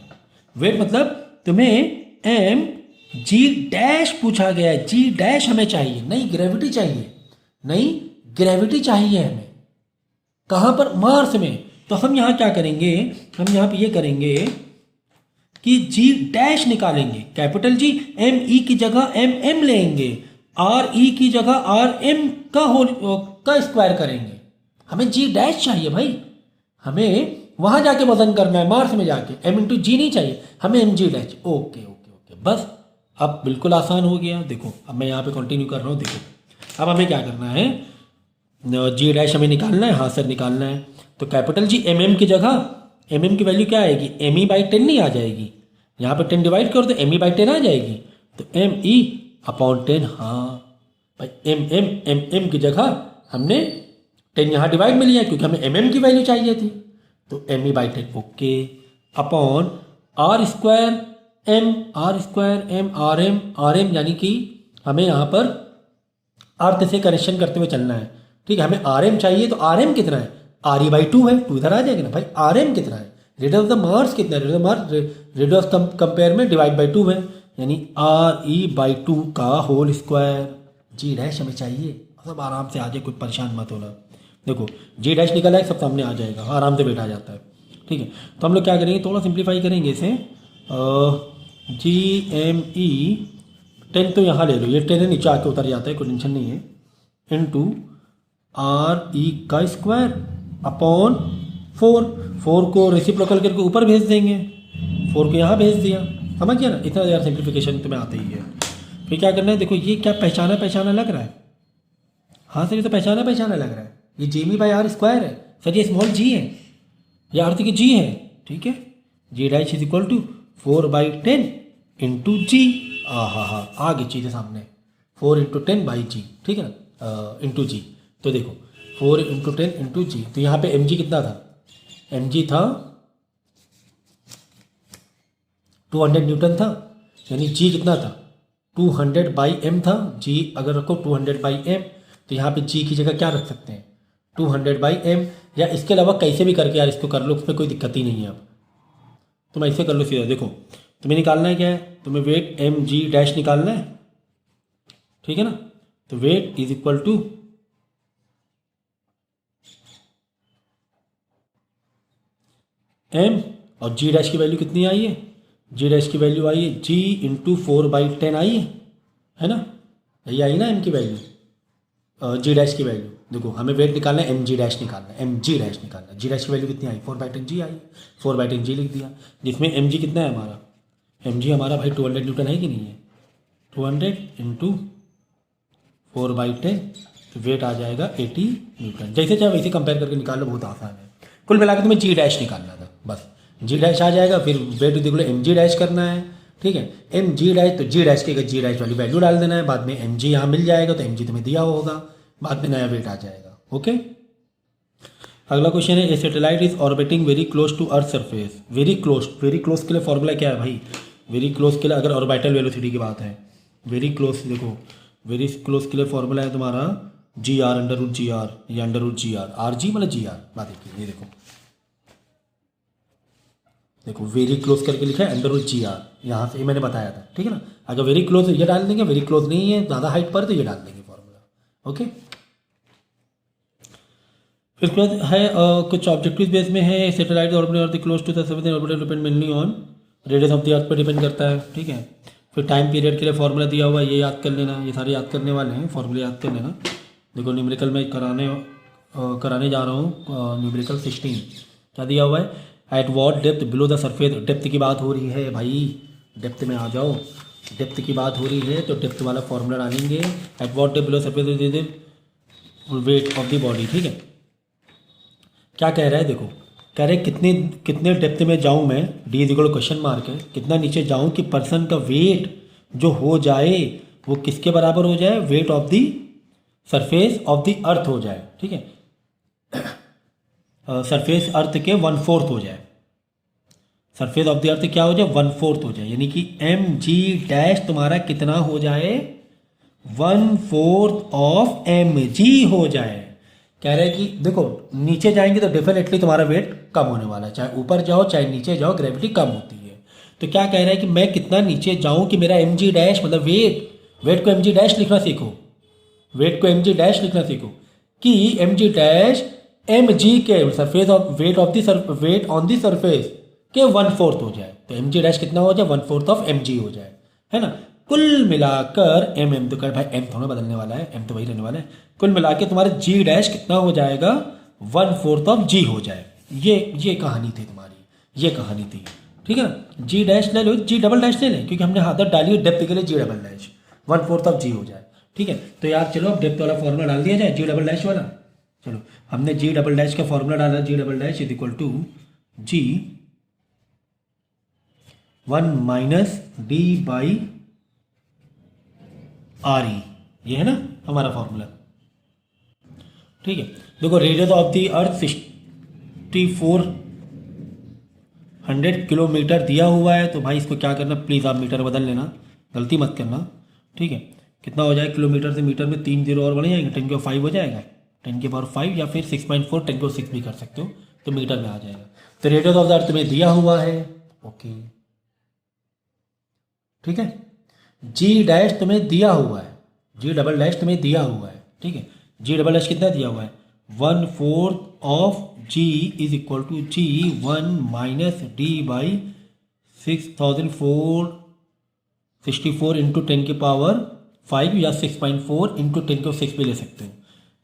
वेट मतलब तुम्हें mg' पूछा गया है, g' हमें चाहिए, नहीं ग्रेविटी चाहिए, नहीं ग्रेविटी चाहिए हमें। कहाँ पर? मार्स में। तो हम यहाँ क्या करेंगे? हम यहाँ पे ये करेंगे कि g' निकालेंगे, कैपिटल G, ME की जगह MM लेंगे, RE की जगह RM का स्क्वायर करेंगे। हमें g' चाहिए भाई, हमें वहां जाके वजन करना है, मार्स में जाके। M×G नहीं चाहिए हमें, mg'। ओके, बस अब बिल्कुल आसान हो गया। देखो अब मैं यहाँ पे कंटिन्यू कर रहा हूँ। देखो अब हमें क्या करना है, g' हमें निकालना है। हाँ सर निकालना है। तो कैपिटल G, MM की जगह MM की वैल्यू क्या आएगी? ME/10 नहीं आ जाएगी? यहाँ पे 10 डिवाइड करो तो ME/10 आ जाएगी। तो ME/10। हाँ भाई, MM की जगह हमने 10 यहाँ डिवाइड में लिया क्योंकि हमें MM की वैल्यू चाहिए थी, तो ME/10। ओके, अपॉन R²M यानी कि हमें यहाँ पर अर्थ से कनेक्शन करते हुए चलना है। ठीक है। हमें RM चाहिए, तो RM कितना है? RE/2 है, 2 इधर आ जाएगा ना भाई। RM कितना है? रेडियस ऑफ द मार्स कितना है? रेडियस ऑफ कंपेयर में डिवाइड बाई 2 है, यानी RE/2 का होल स्क्वायर। g' हमें चाहिए। सब आराम से आ जाए, कोई परेशान मत होना। देखो g' निकला है, सब सामने आ जाएगा, आराम से बैठा जाता है। ठीक है। तो हम लोग क्या करेंगे, थोड़ा सिंप्लीफाई करेंगे इसे। GME/10 तो यहाँ ले लो, ये 10 है, नीचे आके उतर जाता है, कोई टेंशन नहीं है, इनटू RE² अपॉन 4 को रेसिप्रोकल करके ऊपर भेज देंगे, 4 को यहाँ भेज दिया। समझ गया ना? इतना ज़्यादा सिंप्लीफिकेशन तो में आते ही है। फिर क्या करना है? देखो ये क्या पहचाना लग रहा है? हाँ सर ये तो पहचाना लग रहा है। ये GME/r² है सर, ये स्मॉल g है, ये अर्थ की g है। ठीक है। g' is equal to 4/10 into G. हाँ आ गई चीज़ें सामने, 4 × 10/g। ठीक है ना, इंटू जी। तो देखो 4 × 10 इंटू जी, तो यहाँ पे mg कितना था? mg था 200 न्यूटन था, यानी जी कितना था 200/m था। जी अगर रखो 200/m, तो यहाँ पे जी की जगह क्या रख सकते हैं 200/m, या इसके अलावा कैसे भी करके यार इसको कर लो, उसमें कोई दिक्कत ही नहीं है। अब तुम ऐसे कर लो सीधा, देखो तुम्हें निकालना है क्या है, तुम्हें वेट mg' निकालना है, ठीक है ना। तो weight is equal to m, और g' की वैल्यू कितनी आई है, g' की वैल्यू आई है g इंटू 4/10 आई है ना, यही आई ना m की वैल्यू, g' की वैल्यू। देखो हमें वेट निकालना है mg' निकालना है, mg' निकालना है, g' की वैल्यू कितनी आई 4/10 g आई, 4/10 g लिख दिया, जिसमें mg कितना है हमारा, mg हमारा भाई 200 न्यूटन है कि नहीं है, 200 इंटू 4/10, तो वेट आ जाएगा 80 न्यूटन। जैसे चाहे वैसे कंपेयर करके निकाल लो, बहुत आसान है। कुल मिला के तुम्हें g' निकालना था, बस g' आ जाएगा, फिर वेट देख लो mg' करना है, ठीक है। mg' तो g' की g' वाली वैल्यू डाल देना है, बाद में mg यहाँ मिल जाएगा, तो mg तुम्हें दिया होगा, बाद में नया वेट आ जाएगा। ओके, अगला क्वेश्चन है, a satellite is orbiting very close to earth surface. Very close के लिए फॉर्मूला क्या है भाई, वेरी क्लोज के लिए अगर ऑर्बिटल वेलोसिटी की बात है, वेरी क्लोज देखो, वेरी क्लोज के लिए फॉर्मूला है तुम्हारा GR √GR या √GR, RG मतलब GR। बात देखिए, ये देखो देखो वेरी क्लोज करके लिखा है √GR, यहाँ से मैंने बताया था, ठीक है ना। अगर वेरी क्लोज ये डाल देंगे, वेरी क्लोज नहीं है ज़्यादा हाइट पर, तो ये डाल देंगे फॉर्मूला। ओके, फिर उसके बाद है कुछ ऑब्जेक्टिव बेस में है, satellite orbit close to the surface orbit depend mainly on radius of the earth पर डिपेंड करता है, ठीक है। फिर टाइम पीरियड के लिए फॉर्मूला दिया हुआ है, ये याद कर लेना, ये सारे याद करने वाले हैं, फॉर्मूले याद कर लेना। देखो न्यूमेरिकल में कराने जा रहा हूँ, न्यूमेरिकल 16 क्या दिया हुआ है, at what depth below the surface. Depth की बात हो रही है भाई, डेप्थ में आ जाओ, डेप्थ की बात हो रही है तो डेप्थ वाला फॉर्मूला डालेंगे, at what depth below surface weight of the body, ठीक है। क्या कह रहा है देखो, कह रहे कितने डेप्थ में जाऊं मैं, D is equal question mark है, कितना नीचे जाऊं कि पर्सन का वेट जो हो जाए वो किसके बराबर हो जाए, wait of the surface of the अर्थ हो जाए, ठीक है। सरफेस अर्थ के 1/4 हो जाए, सरफेस ऑफ द अर्थ क्या हो जाए 1/4 हो जाए, यानी कि mg' तुम्हारा कितना हो जाए 1/4 ऑफ mg हो जाए। कह रहे हैं कि देखो नीचे जाएंगे तो डेफिनेटली तुम्हारा वेट कम होने वाला है, चाहे ऊपर जाओ चाहे नीचे जाओ ग्रेविटी कम होती है। तो क्या कह रहा है कि मैं कितना नीचे जाऊं कि मेरा mg' मतलब वेट को mg' लिखना सीखो, वेट को mg' लिखना सीखो कि mg' mg के surface of weight of the weight on the surface के 1/4 हो जाए, तो mg' कितना हो जाए 1/4 ऑफ mg हो जाए, है ना। कुल मिलाकर m तो कर भाई m थोड़ा बदलने वाला है, m तो वही रहने वाला है। कुल मिला के तुम्हारे g' कितना हो जाएगा 1/4 ऑफ g हो जाए। ये कहानी थी तुम्हारी, ये कहानी थी, ठीक है ना। g' ले लो, g" ले लें, क्योंकि हमने आदत डाली है डेप्थ के लिए g', 1/4 ऑफ g हो जाए, ठीक है। तो यार चलो अब डेप्थ वाला फॉर्मूला डाल दिया जाए, g" वाला। चलो हमने g" का फॉर्मूला डाला, g" is equal to g 1 - d/re, ये है ना हमारा फॉर्मूला, ठीक है। देखो radius of the earth 6400 kilometre दिया हुआ है, तो भाई इसको क्या करना, प्लीज़ आप मीटर बदल लेना, गलती मत करना, ठीक है। कितना हो जाएगा किलोमीटर से मीटर में 3 0 और बढ़ जाएंगे, 10⁵ हो जाएगा, 10⁵ या फिर 6.4 10⁵ भी कर सकते हो, तो मीटर में आ जाएगा। तो रेडियस ऑफ द अर्थ में दिया हुआ है, ओके, ठीक है। g' तुम्हें दिया हुआ है, g" तुम्हें दिया हुआ है, ठीक है। g" कितना दिया हुआ है 1/4 of g is equal to g 1 - d/64 into 10⁵ या 6.4 इंटू 10⁶ भी ले सकते हो।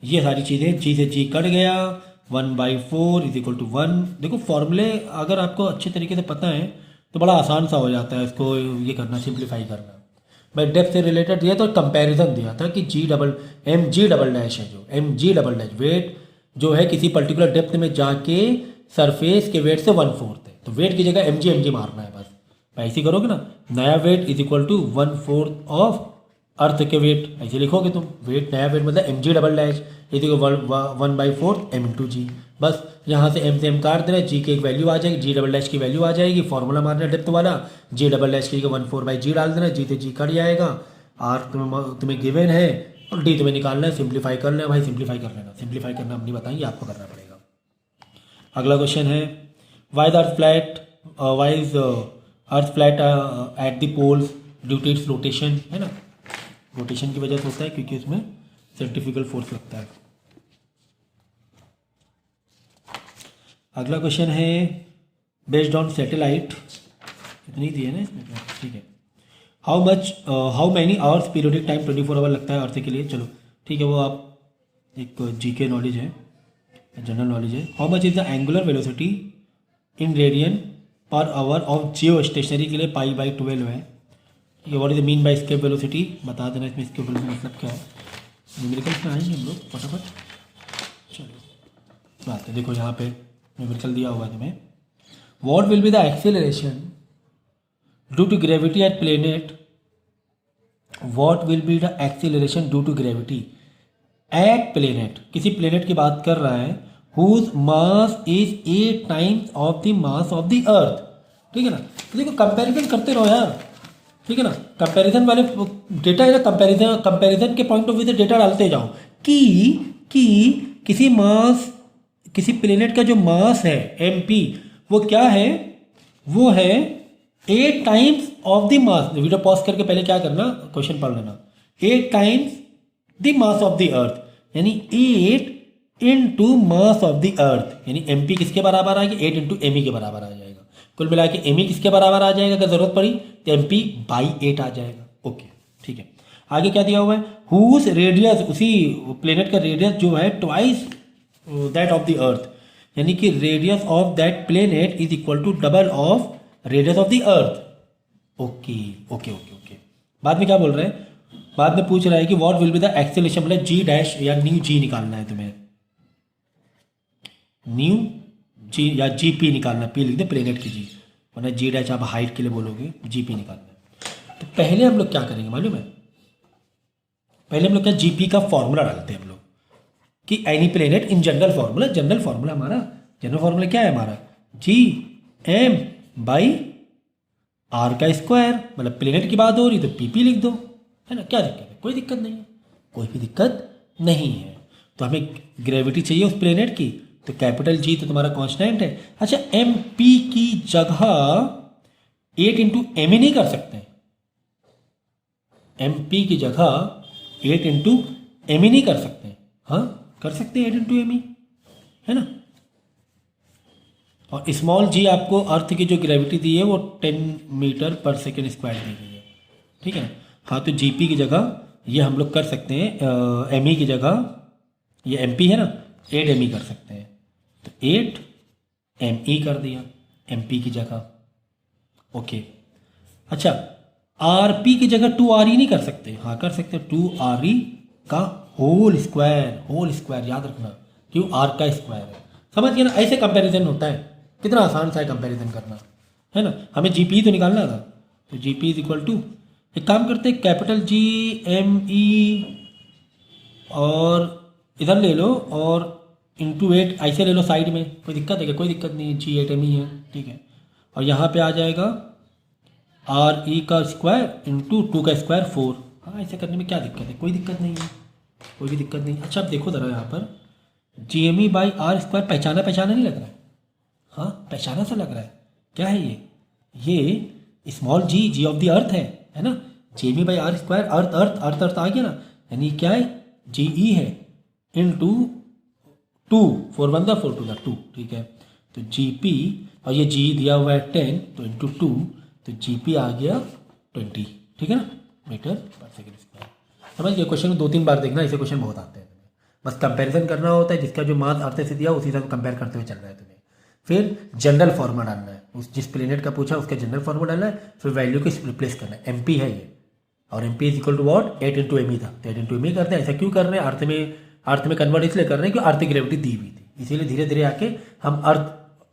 ये सारी चीज़ें g से g कट गया, 1/4 इज इक्वल टू 1। देखो फॉर्मूले अगर आपको अच्छे तरीके से पता है तो बड़ा आसान सा हो जाता है इसको ये करना, सिंप्लीफाई करना। मैं डेप्थ से रिलेटेड दिया तो कंपैरिजन दिया था कि mg' है, जो mg' वेट जो है किसी पर्टिकुलर डेप्थ में जाके सरफेस के वेट से 1/4 है, तो वेट की जगह mg मारना है बस। ऐसे ही करोगे ना, नया weight is equal to 1/4 of earth के वेट ऐसे लिखोगे तुम, वेट नया वेट मतलब एम जी डबल डैश, ये देखो 1/4 एम इंटू जी। बस यहाँ से एम काट देना, जी की एक वैल्यू आ जाएगी, जी डबल डैश की वैल्यू आ जाएगी, फॉर्मूला मारना डेप्थ वाला, जी डबल डैश की 1/4/g डाल देना, जी तो जी कट जाएगा, आर तुम्हें गिवन है और डी तुम्हें निकालना है, सिंप्लीफाई कर लेना भाई, सिंप्लीफाई कर लेना, सिंप्लीफाई करना हम नहीं बताएंगे, आपको करना पड़ेगा। अगला क्वेश्चन है why the earth flat, why is earth flat at the poles due to its rotation, है ना, रोटेशन की वजह से होता है क्योंकि उसमें सेंट्रीफ्यूगल फोर्स लगता है। अगला क्वेश्चन है बेस्ड ऑन सैटेलाइट, इतनी दिए ना इसमें, ठीक है, how many hours periodic time 24 hour लगता है अर्थ के लिए, चलो ठीक है, वो आप एक जी के नॉलेज है, जनरल नॉलेज है। How much is the angular velocity in radian per hour of geostationary के लिए π/12 है। ठीक है, what is the mean by escape velocity, बता देना इसमें स्केप वेलोसिटी मतलब क्या है। न्यूमेरिकल्स में आएंगे हम लोग फटाफट, चलो बात है, देखो यहाँ पे न्यूमेरिकल दिया हुआ है तुम्हें, what will be the acceleration due to gravity at planet, what will be the acceleration due to gravity at planet, किसी प्लेनेट की बात कर रहा है, whose mass is 8 times of the mass of the earth. ठीक है ना, तो देखो कंपैरिजन करते रहो यार, ठीक है ना, कंपैरिजन वाले डेटा है ना, कंपैरिजन के पॉइंट ऑफ व्यू से डेटा डालते जाओ कि किसी प्लेनेट का जो मास है MP, वो क्या है, वो है 8 times of the mass, video pause करके पहले क्या करना, क्वेश्चन पढ़ लेना, 8 times the mass of the earth, यानी 8 into mass of the earth, यानी MP किसके बराबर आएगी, 8 इंटू ME के बराबर आ जाएगा, कुल मिला के ME किसके बराबर आ जाएगा, अगर जरूरत पड़ी तो MP/8 आ जाएगा। ओके ठीक है, आगे क्या दिया हुआ है, हुज रेडियस, उसी प्लेनेट का रेडियस जो है twice that of the earth, यानी कि radius of that planet is equal to double of radius of the earth. Okay okay okay okay, बाद में क्या बोल रहे हैं, बाद में पूछ रहा है कि what will be the acceleration, मतलब जी डैश या न्यू जी निकालना है तुम्हें, न्यू जी या GP निकालना, P लिख दे प्लेनेट की जी, वरना जी डैश आप हाइट के लिए बोलोगे, GP निकालना है। तो पहले हम लोग क्या करेंगे मालूम है, पहले हम लोग क्या GP का फॉर्मूला डालते हैं हम लोग कि any planet in general formula, general formula हमारा, जनरल फार्मूला क्या है हमारा, Gm/r का स्क्वायर, मतलब प्लेनेट की बात हो रही तो PP लिख दो, है ना, क्या दिक्कत है, कोई दिक्कत नहीं है, कोई भी दिक्कत नहीं है। तो हमें ग्रेविटी चाहिए उस प्लेनेट की, तो कैपिटल G तो तुम्हारा कांस्टेंट है। अच्छा MP की जगह 8 इंटू ME नहीं कर सकते, MP की जगह 8 इंटू ME नहीं कर सकते, हाँ कर सकते हैं 8 इंटू ME, है ना। और स्मॉल g आपको अर्थ की जो ग्रेविटी दी है वो 10 मीटर पर सेकेंड स्क्वायर दी गई है, ठीक है ना। हाँ तो GP की जगह ये हम लोग कर सकते हैं, ME की जगह ये MP है ना, 8 ME कर सकते हैं, तो 8 ME कर दिया MP की जगह। ओके अच्छा RP की जगह 2RE नहीं कर सकते, हाँ कर सकते, 2RE का होल स्क्वायर याद रखना, क्यों R का स्क्वायर है, समझ गए ना, ऐसे कंपैरिजन होता है, कितना आसान सा है कंपैरिजन करना, है ना। हमें GP तो निकालना था, तो GP इज इक्वल टू, एक काम करते हैं कैपिटल GME और इधर ले लो और इंटू 8 ऐसे ले लो साइड में, कोई दिक्कत है क्या, कोई दिक्कत नहीं है, G8ME है, ठीक है। और यहाँ पे आ जाएगा RE का स्क्वायर इंटू 2 का स्क्वायर 4, हाँ ऐसे करने में क्या दिक्कत है, कोई दिक्कत नहीं है, कोई भी दिक्कत नहीं। अच्छा अब देखो ज़रा यहाँ पर GME/r स्क्वायर पहचाना नहीं लग रहा है, हाँ पहचाना सा लग रहा है, क्या है ये small G of the earth है ना, GME/r स्क्वायर, अर्थ आ गया ना, यानी क्या है GE है इंटू 2, 4 1 4 2 2, ठीक है। तो GP और ये G दिया हुआ है 10, तो इंटू 2, तो GP आ गया 20, ठीक है ना, मीटर पर सेकेंड स्क्वायर। समझ गए, क्वेश्चन में 2-3 बार देखना, ऐसे क्वेश्चन बहुत आते हैं, बस कंपैरिजन करना होता है, जिसका जो मास अर्थ से दिया उसी से कंपेयर करते हुए चल रहा है तुम्हें। फिर जनरल फार्मूला डालना है, उस जिस प्लेनेट का पूछा उसका जनरल फार्मूला डालना है, फिर वैल्यू को रिप्लेस करना है, MP है ये, और MP is equal to what 8 into ME था, तो 8 इंटू ME करते हैं। ऐसा क्यों कर रहे हैं, अर्थ में कन्वर्ट इसलिए कर रहे हैं कि अर्थ की ग्रेविटी दी हुई थी, इसीलिए धीरे धीरे आके हम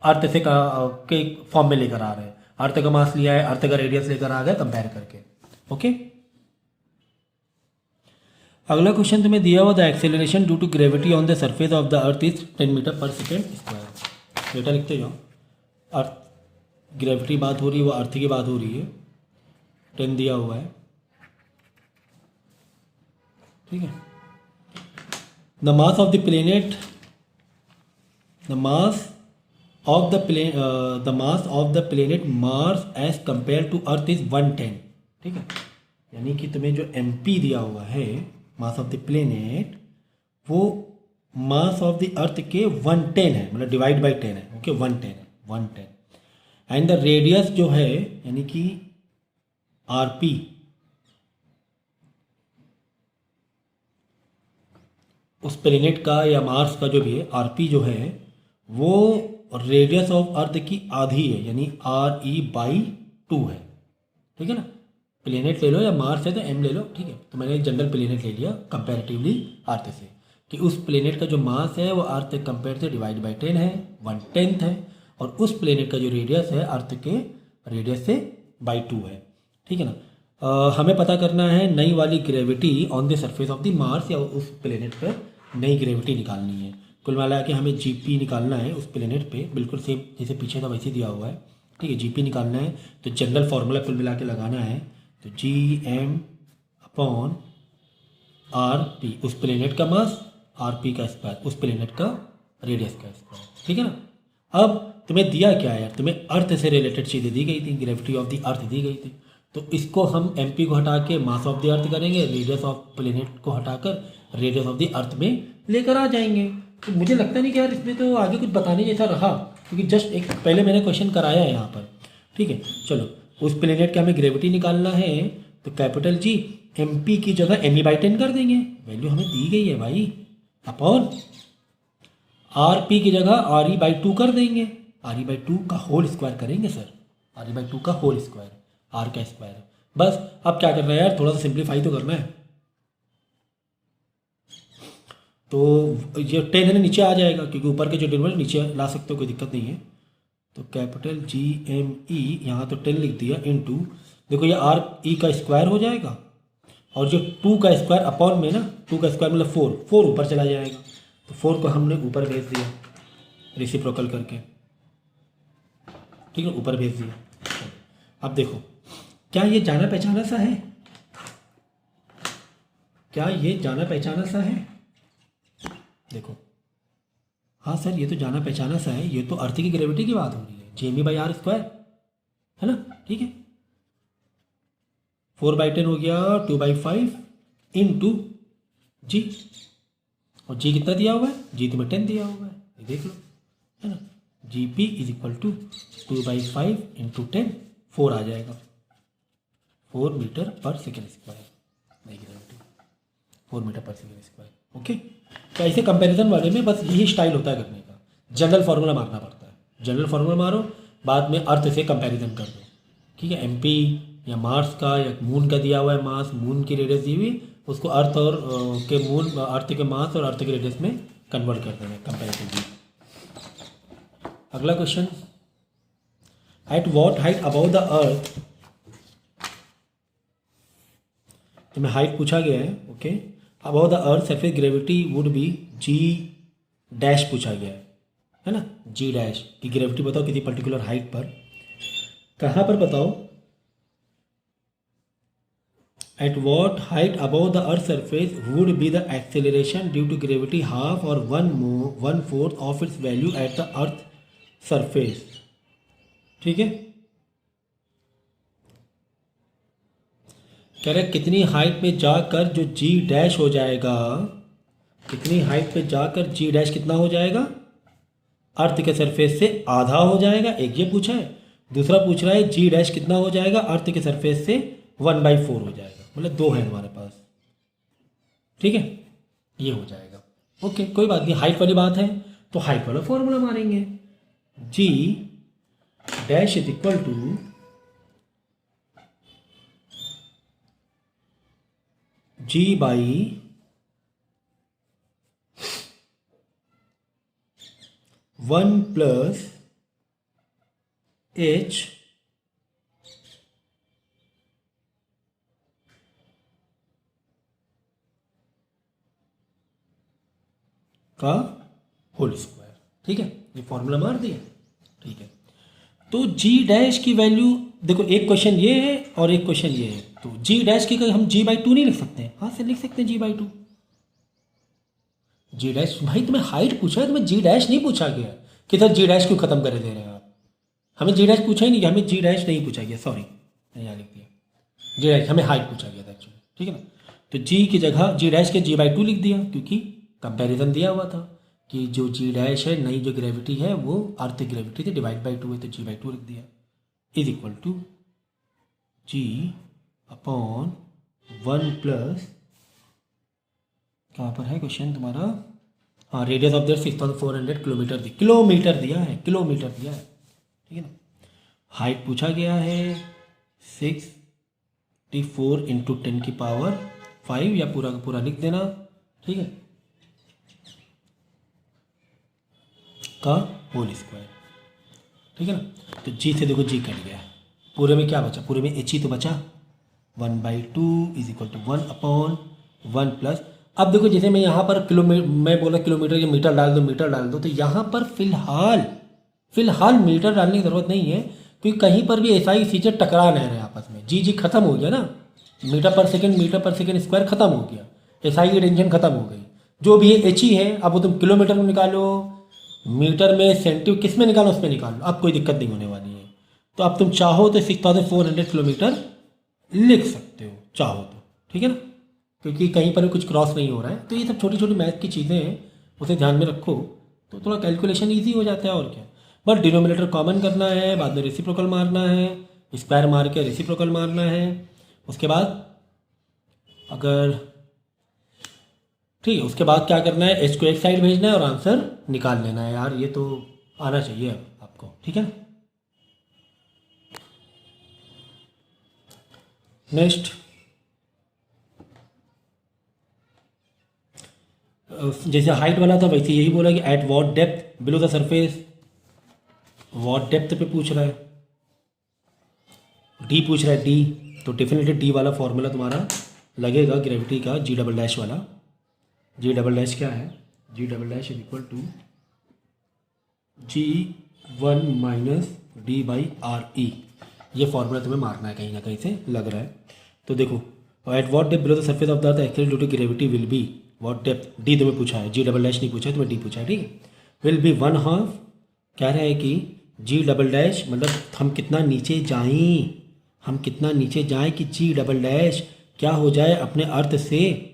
अर्थ से के फॉर्म में लेकर आ रहे हैं, अर्थ का मास लिया है, अर्थ का रेडियस लेकर आ गए कंपेयर करके। ओके अगला क्वेश्चन तुम्हें दिया हुआ, the acceleration due to gravity on the surface of the earth is 10 meter per second square. Data लिखते जाओ। अर्थ ग्रेविटी बात हो रही है, वो अर्थ की बात हो रही है। 10 दिया हुआ है, ठीक है। The mass of the planet, the mass of the planet Mars as compare to earth is 110, ठीक है। यानी कि तुम्हें जो MP दिया हुआ है, मास ऑफ द प्लेनेट, वो मास ऑफ द अर्थ के 110 है, मतलब डिवाइड बाई 10 है, ओके। 110 है, 110। एंड द रेडियस जो है, यानी कि RP, उस प्लेनेट का या मार्स का जो भी है, RP जो है वो रेडियस ऑफ अर्थ की आधी है, यानी RE/2 है, ठीक है ना। प्लेनेट ले लो या मार्स है तो M ले लो, ठीक है। तो मैंने एक जनरल प्लेनेट ले लिया कंपैरेटिवली अर्थ से, कि उस प्लेनेट का जो मास है वो अर्थ कंपेयर से डिवाइड बाई 10 है, 1/10 है। और उस प्लेनेट का जो रेडियस है अर्थ के रेडियस से बाई 2 है, ठीक है ना। हमें पता करना है नई वाली gravity on the surface of the Mars, या उस प्लेनेट पर नई ग्रेविटी निकालनी है। कुल मिला के हमें GP निकालना है उस प्लेनेट पे, बिल्कुल सेम जैसे पीछे था वैसे दिया हुआ है, ठीक है। GP निकालना है तो जनरल फार्मूला कुल मिला के लगाना है, तो Gm/RP, उस प्लेनेट का मास, RP का स्क्वायर, उस प्लेनेट का रेडियस का स्क्वायर, ठीक है ना। अब तुम्हें दिया क्या है यार, तुम्हें अर्थ से रिलेटेड चीज़ें दी गई थी, ग्रेविटी ऑफ द अर्थ दी गई थी। तो इसको हम MP को हटा के मास ऑफ द अर्थ करेंगे, रेडियस ऑफ प्लेनेट को हटाकर रेडियस ऑफ द अर्थ में लेकर आ जाएंगे। तो मुझे लगता नहीं कि यार इसमें तो आगे कुछ बताने जैसा रहा, क्योंकि जस्ट एक पहले मैंने क्वेश्चन कराया है यहाँ पर, ठीक है। चलो, उस प्लेनेट का हमें ग्रेविटी निकालना है, तो कैपिटल G MP की जगह ME/10 कर देंगे, वैल्यू हमें दी गई है भाई, अपॉन RP की जगह RE/2 कर देंगे, RE/2 का होल स्क्वायर करेंगे सर, RE/2 का होल स्क्वायर, R का स्क्वायर। बस अब क्या करना है यार, थोड़ा सा सिंप्लीफाई तो करना है। तो ये 10 है ना, नीचे आ जाएगा, क्योंकि ऊपर के जो डिनोमिनेटर नीचे ला सकते हो, कोई दिक्कत नहीं है। तो कैपिटल GME, यहाँ तो 10 लिख दिया, इनटू, देखो ये RE का स्क्वायर हो जाएगा, और जो 2 का स्क्वायर अपॉन में ना, 2 का स्क्वायर मतलब 4 ऊपर चला जाएगा, तो 4 को हमने ऊपर भेज दिया रेसिप्रोकल करके, ठीक है, ऊपर भेज दिया। अब देखो, क्या ये जाना पहचाना सा है, क्या ये जाना पहचाना सा है? देखो, हाँ सर ये तो जाना पहचाना सा है, ये तो अर्थ की ग्रेविटी की बात हो रही है, Gm/R², है ना, ठीक है। 4/10 हो गया 2/5 इंटू G, और G कितना दिया हुआ है, G तुम्हें 10 दिया हुआ है, ये देख लो, है ना। GP = 2/5 इंटू 10, 4 आ जाएगा, 4 मीटर पर सेकेंड स्क्वायर, नहीं gravity 4 metre per second square, okay. तो ऐसे कंपैरिजन वाले में बस यही स्टाइल होता है करने का, जनरल फार्मूला मारना पड़ता है, जनरल फार्मूला मारो, बाद में अर्थ से कंपैरिजन कर दो, ठीक है। MP या मार्स का या मून का दिया हुआ है मास, मून की रेडियस दी हुई, उसको अर्थ और के मून, अर्थ के मास और अर्थ के रेडियस में कन्वर्ट कर देना कंपैरेटिवली। अगला question, at what height above the अर्थ, तो मैं हाइट पूछा गया है, okay. Above the earth surface gravity would be G' पूछा गया है ना, G' की ग्रेविटी बताओ किसी पर्टिकुलर हाइट पर, कहाँ पर बताओ। At what height above the earth surface would be the acceleration due to gravity half और 1/4 of its value at the earth surface, ठीक है। कह रहे कितनी हाइट पे जाकर जो G' हो जाएगा, कितनी हाइट पे जाकर G' कितना हो जाएगा, अर्थ के सरफेस से आधा हो जाएगा, एक ये पूछा है। दूसरा पूछ रहा है G' कितना हो जाएगा, अर्थ के सरफेस से 1/4 हो जाएगा, मतलब 2 है हमारे पास, ठीक है, ये हो जाएगा, ओके। कोई बात नहीं, हाइट वाली बात है तो हाइट वाला फॉर्मूला मारेंगे, G' = G/1 + H का होल स्क्वायर। ठीक है, ये फॉर्मूला मार दिया। ठीक है, तो जी डैश की वैल्यू देखो, एक क्वेश्चन ये है और एक क्वेश्चन ये है, तो जी डैश की हम जी बाई टू नहीं लिख सकते? हाँ से लिख सकते हैं जी बाई टू। जी डैश भाई तुम्हें हाइट पूछा है, तुम्हें जी डैश नहीं पूछा गया कि सर जी डैश क्यों खत्म कर दे रहे हैं आप। हमें जी डैश पूछा ही नहीं, हमें जी डैश नहीं पूछा गया, सॉरी मैंने यहाँ लिख दिया जी डैश, हमें हाइट पूछा गया था एक्चुअली। ठीक है ना, तो जी की जगह जी डैश के जी बाई टू लिख दिया, क्योंकि कंपैरिजन दिया हुआ था कि जो जी डैश है, नई जो ग्रेविटी है वो अर्थ ग्रेविटी से डिवाइड बाई टू है, तो जी बाई टू लिख दिया is equal to G upon 1 plus, कहाँ पर है क्वेश्चन तुम्हारा, हाँ radius of there 6400 kilometer kilometer दिया है, किलोमीटर दिया है। ठीक है ना, हाइट पूछा गया है 64 इंटू 10⁵ या पूरा का पूरा लिख देना। ठीक है, का होल स्क्वायर। ठीक है ना, तो जी से देखो जी कट गया, पूरे में क्या बचा, पूरे में एच ही तो बचा, 1/2 is equal to 1 upon 1 plus. अब देखो जैसे मैं यहाँ पर किलोमीटर, मैं बोला किलोमीटर या मीटर डाल दो, मीटर डाल दो, तो यहाँ पर फिलहाल मीटर डालने की ज़रूरत नहीं है, क्योंकि कहीं पर भी ऐसा ही चीज़ें टकरा नहीं रहे आपस में। जी खत्म हो गया ना, मीटर पर सेकेंड स्क्वायर खत्म हो गया, एसआई की टेंशन खत्म हो गई, जो भी है एच ही है। अब वो तुम किलोमीटर में निकालो, मीटर में, सेंटी किस में निकालो उसमें निकालो, अब कोई दिक्कत नहीं होने वाली है। तो अब तुम चाहो तो 6400 किलोमीटर लिख सकते हो, चाहो तो। ठीक है ना, क्योंकि कहीं पर भी कुछ क्रॉस नहीं हो रहा है। तो ये सब छोटी छोटी मैथ की चीज़ें हैं, उसे ध्यान में रखो तो थोड़ा कैलकुलेशन ईजी हो जाता है, और क्या। बट डिनोमिनेटर कॉमन करना है, बाद में रेसिप्रोकल मारना है, स्क्वायर मार के रेसिप्रोकल मारना है। उसके बाद अगर ठीक है, उसके बाद क्या करना है, एच को एक साइड भेजना है और आंसर निकाल लेना है। यार ये तो आना चाहिए आपको। ठीक है ना, नेक्स्ट जैसे हाइट वाला था वैसे यही बोला कि at what depth below the surface, what depth पे पूछ रहा है, डी पूछ रहा है डी, तो डेफिनेटली डी वाला फॉर्मूला तुम्हारा लगेगा ग्रेविटी का, जी डबल डैश वाला। जी डबल डैश क्या है, G double dash is equal to G1 minus D by R E. ये फॉर्मूला तुम्हें मारना है, कहीं ना कहीं से लग रहा है। तो देखो, at what depth below the surface of the earth actually due to gravity will be, what depth D तुम्हें पूछा है, जी डबल डैश नहीं पूछा है, तुम्हें डी पूछा है। ठीक है, विल बी 1/2, कह रहा है कि जी डबल डैश मतलब हम कितना नीचे जाएं, हम कितना नीचे जाएं कि जी डबल डैश क्या हो जाए, अपने अर्थ से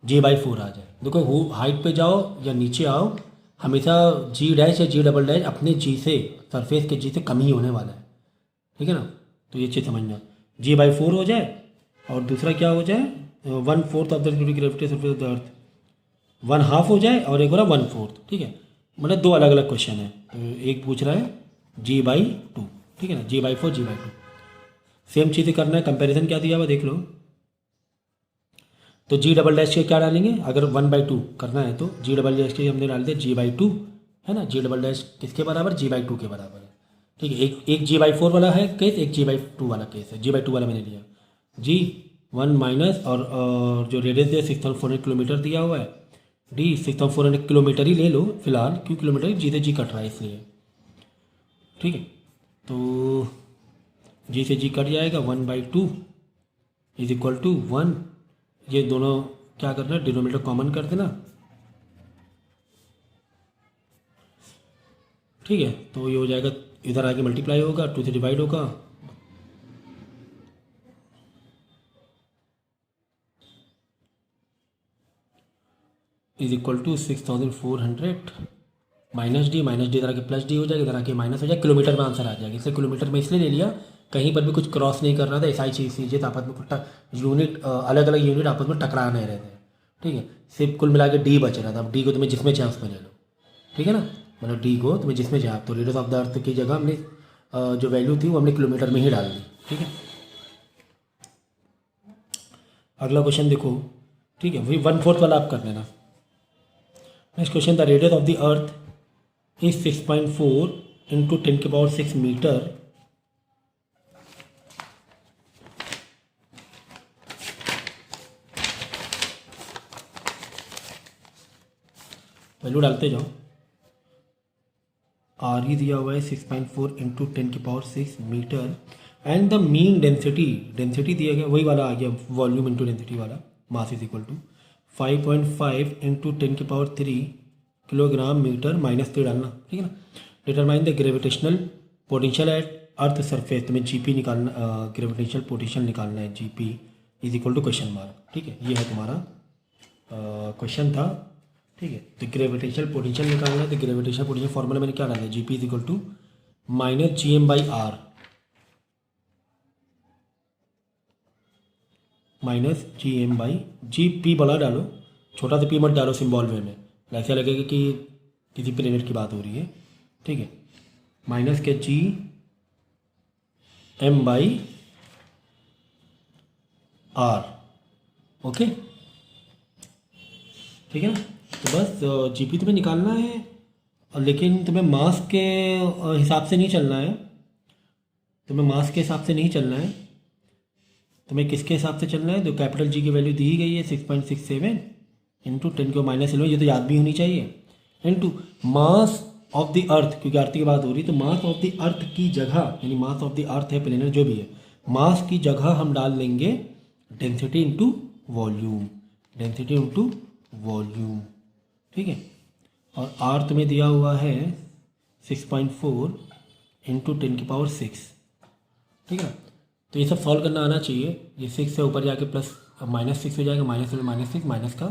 J/4 आ जाए। देखो हाइट पे जाओ या नीचे आओ, हमेशा जी डैश या जी डबल डैश अपने जी से, सरफेस के जी से कम ही होने वाला है। ठीक है ना, तो ये चीज़ समझना, J/4 हो जाए और दूसरा क्या हो जाए, 1/4 of the gravity surface of the अर्थ, 1/2 हो जाए और एक हो रहा 1/4। ठीक है, मतलब दो अलग अलग क्वेश्चन है। तो एक पूछ रहा है G/2, ठीक है ना, J/4 G/2, सेम चीज़ें करना है। कंपैरिजन क्या दिया हुआ देख लो, तो जी डबल डैश के क्या डालेंगे, अगर 1/2 करना है तो जी डबल डैश के हमने डाल दिया G/2, है ना। जी डबल डैश किसके बराबर, G/2 के बराबर है। ठीक है, एक G/4 वाला है केस, एक G/2 वाला केस है। G/2 वाला मैंने लिया, G1 माइनस और जो रेडियस दिया 6400 किलोमीटर दिया हुआ है, डी 6400 किलोमीटर ही ले लो फिलहाल, क्यों किलोमीटर, जी से जी कट रहा है इसलिए। ठीक है, तो जी से जी कट जाएगा, 1/2 इज इक्वल टू 1, ये दोनों क्या करना है, डिनोमिनेटर कॉमन कर देना। ठीक है, तो ये हो जाएगा, इधर आके मल्टीप्लाई होगा, 2 से डिवाइड होगा, is equal to 6400 minus D इधर आके प्लस डी हो जाएगा, इधर आके माइनस हो जाएगा, किलोमीटर में आंसर आ जाएगा। इसलिए किलोमीटर में इसलिए ले लिया, कहीं पर भी कुछ क्रॉस नहीं कर रहा था, ऐसा ही चीज़ें आपस में कुछ यूनिट, अलग अलग यूनिट आपस में टकरा नहीं रहे थे। ठीक है, सिर्फ कुल मिला के डी बच रहा था। अब डी को तुम्हें जिसमें चाहे उसमें ले लो, ठीक है ना, मतलब डी को तुम्हें जिसमें चाहे, तो रेडियस ऑफ द अर्थ की जगह हमने जो वैल्यू थी वो हमने किलोमीटर में ही डाल दी। ठीक है, अगला क्वेश्चन देखो। ठीक है, वही 1/4 वाला आप कर लेना। Next question, the radius of the earth is 6.4 into 10⁶ meter value डालते जाओ। आर ही दिया हुआ है 6.4 into 10⁻6 meter and the mean density दिया गया वही वाला आ गया, वॉल्यूम इंटू डेंसिटी वाला, mass is equal to 5.5 into 10⁻3 kilogram metre -3 डालना, ठीक है ना। Determine the gravitational potential at earth surface, तुम्हें जीपी निकालना, ग्रेविटेशनल पोटेंशियल निकालना है, GP is equal to question mark, ठीक है। ये है तुम्हारा क्वेश्चन था, ठीक है। तो ग्रेविटेशनल पोटेंशियल निकालना है, तो ग्रेविटेशनल पोटेंशियल फॉर्मूला मैंने क्या डाला है, GP is equal to -gm/r -gm/gp बड़ा डालो, छोटा सा पी मत डालो सिंबल वे में, ऐसा लगेगा कि किसी प्लेनेट की बात हो रही है, ठीक है। माइनस के gm/r, ओके, ठीक है ना। तो बस जीपी तुम्हें निकालना है, लेकिन तुम्हें मास के हिसाब से नहीं चलना है, तुम्हें मास के हिसाब से नहीं चलना है, तुम्हें किसके हिसाब से चलना है, तो कैपिटल जी की वैल्यू दी गई है 6.67 इंटू 10⁻11, ये तो याद भी होनी चाहिए, into mass of the earth, क्योंकि अर्थ की बात हो रही है, तो मास ऑफ द अर्थ की जगह, यानी मास ऑफ द अर्थ है प्लेनेट जो भी है, मास की जगह हम डाल देंगे density into volume, density into volume, ठीक है। और आर तुम्हें दिया हुआ है 6.4 इंटू 10⁻6, ठीक है। तो ये सब सॉल्व करना आना चाहिए, ये 6 से ऊपर जाके प्लस -6 हो जाएगा, -6 माइनस का